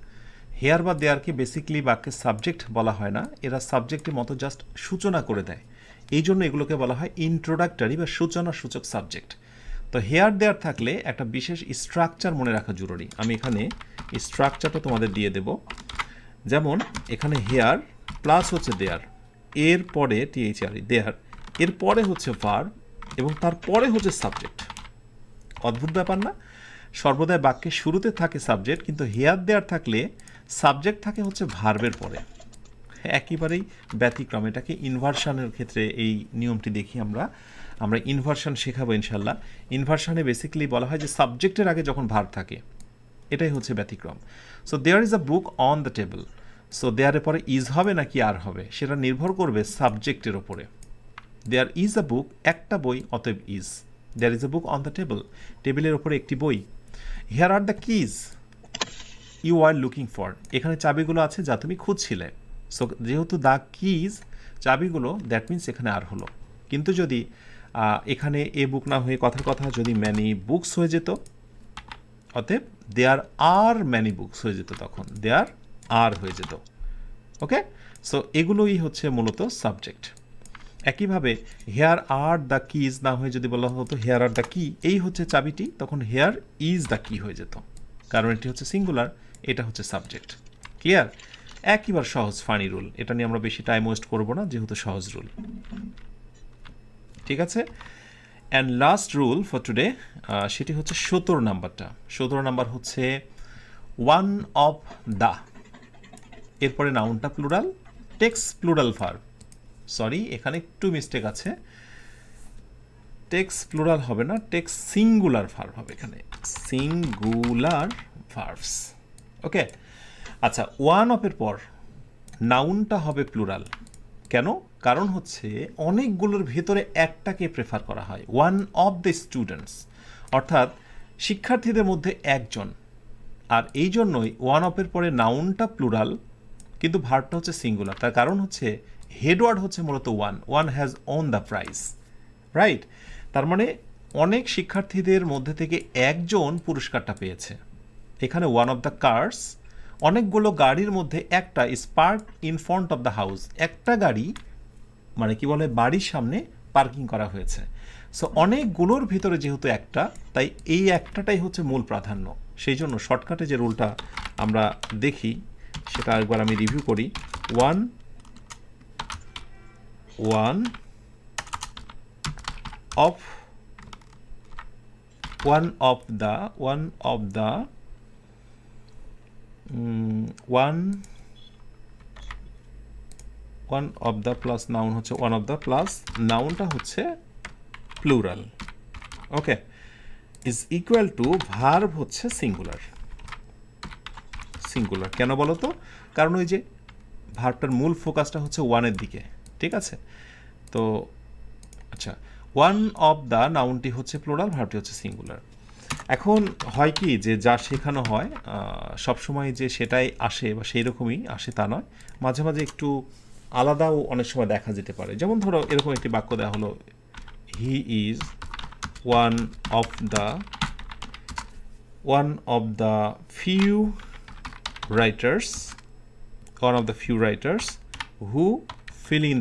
হেয়ার বা দেয়ারকে বেসিক্যালি বাক্যের সাবজেক্ট বলা হয় না, এরা সাবজেক্টের মতো জাস্ট সূচনা করে দেয়, এই জন্য এগুলোকে বলা হয় ইন্ট্রোডাক্টরি বা সূচনা সূচক সাবজেক্ট। তো হেয়ার দেয়ার থাকলে একটা বিশেষ স্ট্রাকচার মনে রাখা জরুরি। আমি এখানে স্ট্রাকচারটা তোমাদের দিয়ে দেব। যেমন এখানে হেয়ার প্লাস হচ্ছে দেয়ার, এরপরে টিএইচআরই দেয়ার, এরপরে হচ্ছে ভার্ব এবং তারপরে হচ্ছে সাবজেক্ট। অদ্ভুত ব্যাপার না? সর্বদাই বাক্যের শুরুতে থাকে সাবজেক্ট, কিন্তু হেয়ার দেয়ার থাকলে সাবজেক্ট থাকে হচ্ছে ভার্বের পরে। একেবারেই ব্যতিক্রম। এটাকে ইনভার্সানের ক্ষেত্রে এই নিয়মটি দেখি আমরা ইনভার্সান শেখাবো ইনশাল্লাহ। ইনভার্সানে বেসিক্যালি বলা হয় যে সাবজেক্টের আগে যখন ভার্ব থাকে, এটাই হচ্ছে ব্যতিক্রম। So there is a book on the table. So দেয়ারের পরে ইজ হবে নাকি আর হবে সেটা নির্ভর করবে সাবজেক্টের ওপরে। দেয়ার ইজ আ বুক, একটা বই, অতএব is. There is a book on the table, টেবিলের ওপরে একটি বই। Here are the keys you are looking for, এখানে চাবিগুলো আছে যা তুমি খুঁজছিলে। সো যেহেতু দ্য কিজ চাবিগুলো, দ্যাট মিনস এখানে আর হলো। কিন্তু যদি এখানে এ বুক না হয়ে কথার কথা যদি ম্যানি বুকস হয়ে যেত, অতএব দেয়ার আর ম্যানি বুকস হয়ে যেত, তখন দেয়ার আর হয়ে যেত। ওকে, সো এগুলোই হচ্ছে মূলত সাবজেক্ট। একইভাবে হেয়ার আর দ্য কিজ না হয়ে যদি বলা হতো হেয়ার আর দ্য কি, এই হচ্ছে চাবিটি, তখন হেয়ার ইজ দ্য কি হয়ে যেত, কারণ এটি হচ্ছে সিঙ্গুলার, এটা হচ্ছে সাবজেক্ট। ক্লিয়ার? একইবার সহজ ফানি রুল, এটা নিয়ে আমরা বেশি টাইম ওয়েস্ট করবো না, যেহেতু সহজ রুল। ঠিক আছে? And last rule for today, সেটি হচ্ছে 17 নাম্বারটা। 17 নাম্বার হচ্ছে ওয়ান অফ দ্য, এরপরে নাউনটা প্লুরাল, টেক্স প্লুরাল ভার্ব। সরি, এখানে একটু মিস্টেক আছে, টেক্স প্লুরাল হবে না, টেক্স সিঙ্গুলার ভার্ব হবে এখানে, সিঙ্গুলার ভার্বস। ওকে, আচ্ছা, ওয়ান অফের পর নাউনটা হবে প্লুরাল। কেন? কারণ হচ্ছে অনেকগুলোর ভেতরে একটাকে প্রেফার করা হয়, ওয়ান অফ দ্য স্টুডেন্টস, অর্থাৎ শিক্ষার্থীদের মধ্যে একজন। আর এই জন্যই ওয়ান অফের পরে নাউনটা প্লুরাল কিন্তু ভার্বটা হচ্ছে সিঙ্গুলার। তার কারণ হচ্ছে হেডওয়ার্ড হচ্ছে মূলত one, one has won the prize, right? তার মানে অনেক শিক্ষার্থীদের মধ্যে থেকে একজন পুরস্কারটা পেয়েছে। এখানে ওয়ান অফ দ্য কার্স, অনেকগুলো গাড়ির মধ্যে একটা, is park in front of the house, একটা গাড়ি মানে কি বলে বাড়ির সামনে পার্কিং করা হয়েছে। সো অনেকগুলোর ভিতরে যেহেতু একটা, তাই এই একটাটাই হচ্ছে মূল প্রাধান্য। সেই জন্য শর্টকাটে যে রুলটা আমরা দেখি সেটা একবার আমি রিভিউ করি। One of the plus noun হচ্ছে ওয়ান অফ দ্য প্লাস নাউনটা হচ্ছে plural. Okay, is equal two verb হচ্ছে সিঙ্গুলার। কেন বলো তো? কারণ ওই যে ভার্বটার মূল ফোকাসটা হচ্ছে ওয়ানের দিকে। ঠিক আছে? তো আচ্ছা, ওয়ান অফ দ্য নাউনটি হচ্ছে প্লুরাল, ভার্বটি হচ্ছে সিঙ্গুলার। এখন হয় কি যে যা শেখানো হয় সবসময় যে সেটাই আসে বা সেই রকমই আসে তা নয়, মাঝে মাঝে একটু আলাদাও অনেক সময় দেখা যেতে পারে। যেমন ধরো এরকম একটি বাক্য দেওয়া হলো, he is one of the few writers who fill in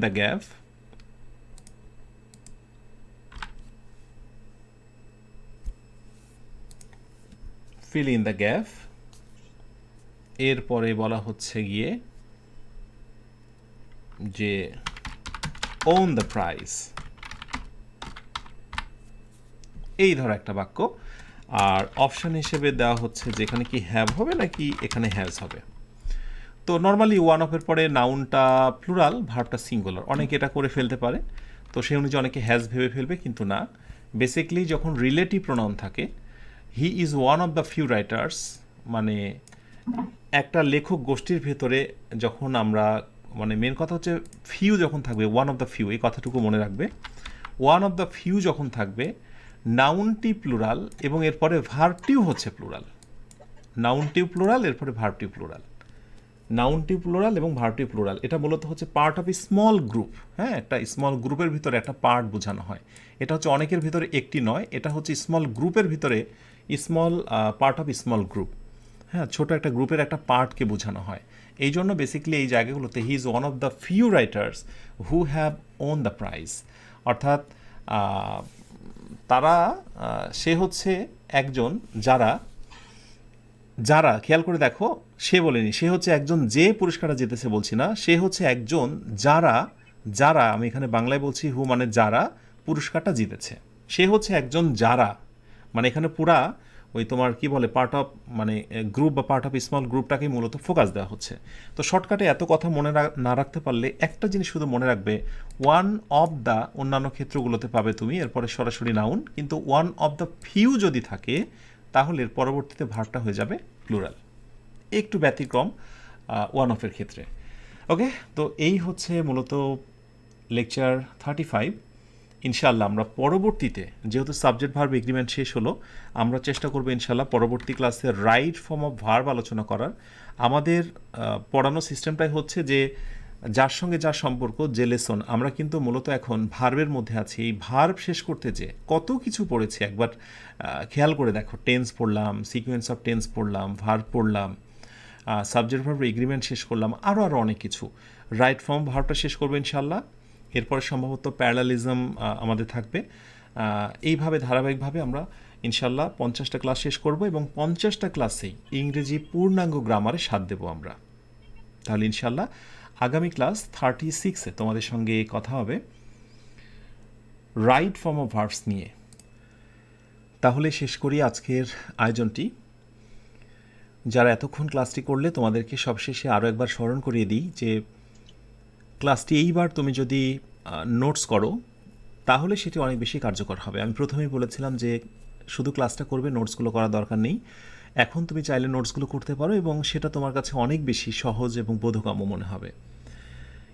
the gap, এরপরে বলা হচ্ছে গিয়ে যে own the prize, এই ধরো একটা বাক্য। আর অপশান হিসেবে দেওয়া হচ্ছে যে এখানে কি হ্যাভ হবে নাকি এখানে হ্যাজ হবে। তো নর্মালি ওয়ান অফের পরে নাউনটা প্লুরাল, ভার্বটা সিঙ্গুলার, অনেকে এটা করে ফেলতে পারে। তো সেই অনুযায়ী অনেকে হ্যাজ ভেবে ফেলবে, কিন্তু না। বেসিক্যালি যখন রিলেটিভ প্রোনাউন থাকে, he is one of the few writers, মানে একটা লেখক গোষ্ঠীর ভেতরে যখন আমরা, মানে মেন কথা হচ্ছে ফিউ যখন থাকবে, ওয়ান অফ দ্য ফিউ, এই কথাটুকু মনে রাখবে। ওয়ান অফ দ্য ফিউ যখন থাকবে, নাউনটি প্লুরাল এবং এরপরে ভার্বটিও হচ্ছে প্লুরাল। নাউনটিও প্লুরাল, এরপরে ভার্বটিও প্লুরাল। নাউনটি প্লুরাল এবং ভার্বটি প্লুরাল, এটা মূলত হচ্ছে part of a small group. হ্যাঁ, একটা স্মল গ্রুপের ভিতরে একটা পার্ট বোঝানো হয়। এটা হচ্ছে অনেকের ভিতরে একটি নয়, এটা হচ্ছে স্মল গ্রুপের ভিতরে small part of small group. হ্যাঁ, ছোট একটা গ্রুপের একটা পার্টকে বোঝানো হয়। এই জন্য বেসিক্যালি এই জায়গাগুলোতে he is one of the few writers who have won the prize, অর্থাৎ তারা সে হচ্ছে একজন যারা যারা খেয়াল করে দেখো, সে বলেনি, সে হচ্ছে একজন যে পুরস্কারটা জিতেছে বলছি না, সে হচ্ছে একজন যারা, যারা আমি এখানে বাংলায় বলছি হু মানে যারা পুরস্কারটা জিতেছে, সে হচ্ছে একজন যারা, মানে এখানে পুরা ওই তোমার কি বলে পার্ট অফ, মানে গ্রুপ বা পার্ট অফ স্মল গ্রুপটাকেই মূলত ফোকাস দেওয়া হচ্ছে। তো শর্টকাটে এত কথা মনে না রাখতে পারলে একটা জিনিস শুধু মনে রাখবে, ওয়ান অফ দ্য অন্যান্য ক্ষেত্রগুলোতে পাবে তুমি, এরপরে সরাসরি নাউন, কিন্তু ওয়ান অফ দ্য ফিউ যদি থাকে তাহলে এর পরবর্তীতে ভার্বটা হয়ে যাবে প্লুরাল। একটু ব্যতিক্রম ওয়ান অফের ক্ষেত্রে। ওকে, তো এই হচ্ছে মূলত লেকচার 35। ইনশাআল্লাহ আমরা পরবর্তীতে, যেহেতু সাবজেক্ট ভার্ব এগ্রিমেন্ট শেষ হলো, আমরা চেষ্টা করবো ইনশাআল্লাহ পরবর্তী ক্লাসে রাইট ফর্ম অফ ভার্ব আলোচনা করার। আমাদের পড়ানো সিস্টেমটাই হচ্ছে যে যার সঙ্গে যার সম্পর্ক, যে লেসন, আমরা কিন্তু মূলত এখন ভার্বের মধ্যে আছি। এই ভার্ব শেষ করতে যে কত কিছু পড়েছি একবার খেয়াল করে দেখো। টেন্স পড়লাম, সিকোয়েন্স অফ টেন্স পড়লাম, ভার্ব পড়লাম, সাবজেক্ট ভার্ব এগ্রিমেন্ট শেষ করলাম, আরও অনেক কিছু। রাইট ফর্ম ভার্বটা শেষ করবো ইনশাআল্লাহ। এরপরে সম্ভবত প্যারালালিজম আমাদের থাকবে। এইভাবে ধারাবাহিকভাবে আমরা ইনশাআল্লাহ 50টা ক্লাস শেষ করব এবং 50টা ক্লাসেই ইংরেজি পূর্ণাঙ্গ গ্রামারে স্বাদ দেবো আমরা। তাহলে ইনশাআল্লাহ আগামী ক্লাস 36-এ তোমাদের সঙ্গে কথা হবে রাইট ফর্ম অফ ভার্বস নিয়ে। তাহলে শেষ করি আজকের আয়োজনটি। যারা এতক্ষণ ক্লাসটি করলে তোমাদেরকে সবশেষে আরও একবার স্মরণ করিয়ে দিই যে ক্লাসটি এইবার তুমি যদি নোটস করো তাহলে সেটি অনেক বেশি কার্যকর হবে। আমি প্রথমেই বলেছিলাম যে শুধু ক্লাসটা করবে, নোটসগুলো করার দরকার নেই। এখন তুমি চাইলে নোটসগুলো করতে পারো এবং সেটা তোমার কাছে অনেক বেশি সহজ এবং বোধগম্য মনে হবে।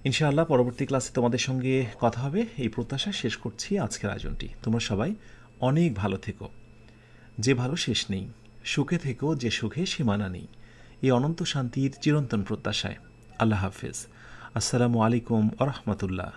ইনশাআল্লাহ পরবর্তী ক্লাসে তোমাদের সঙ্গে কথা হবে এই প্রত্যাশা শেষ করছি আজকের আয়োজনটি। তোমরা সবাই অনেক ভালো থেকো, যে ভালো শেষ নেই, সুখে থেকো যে সুখে সীমানা নেই, এই অনন্ত শান্তির চিরন্তন প্রত্যাশায়। আল্লাহ হাফেজ। আসসালামু আলাইকুম ওয়া রাহমাতুল্লাহ।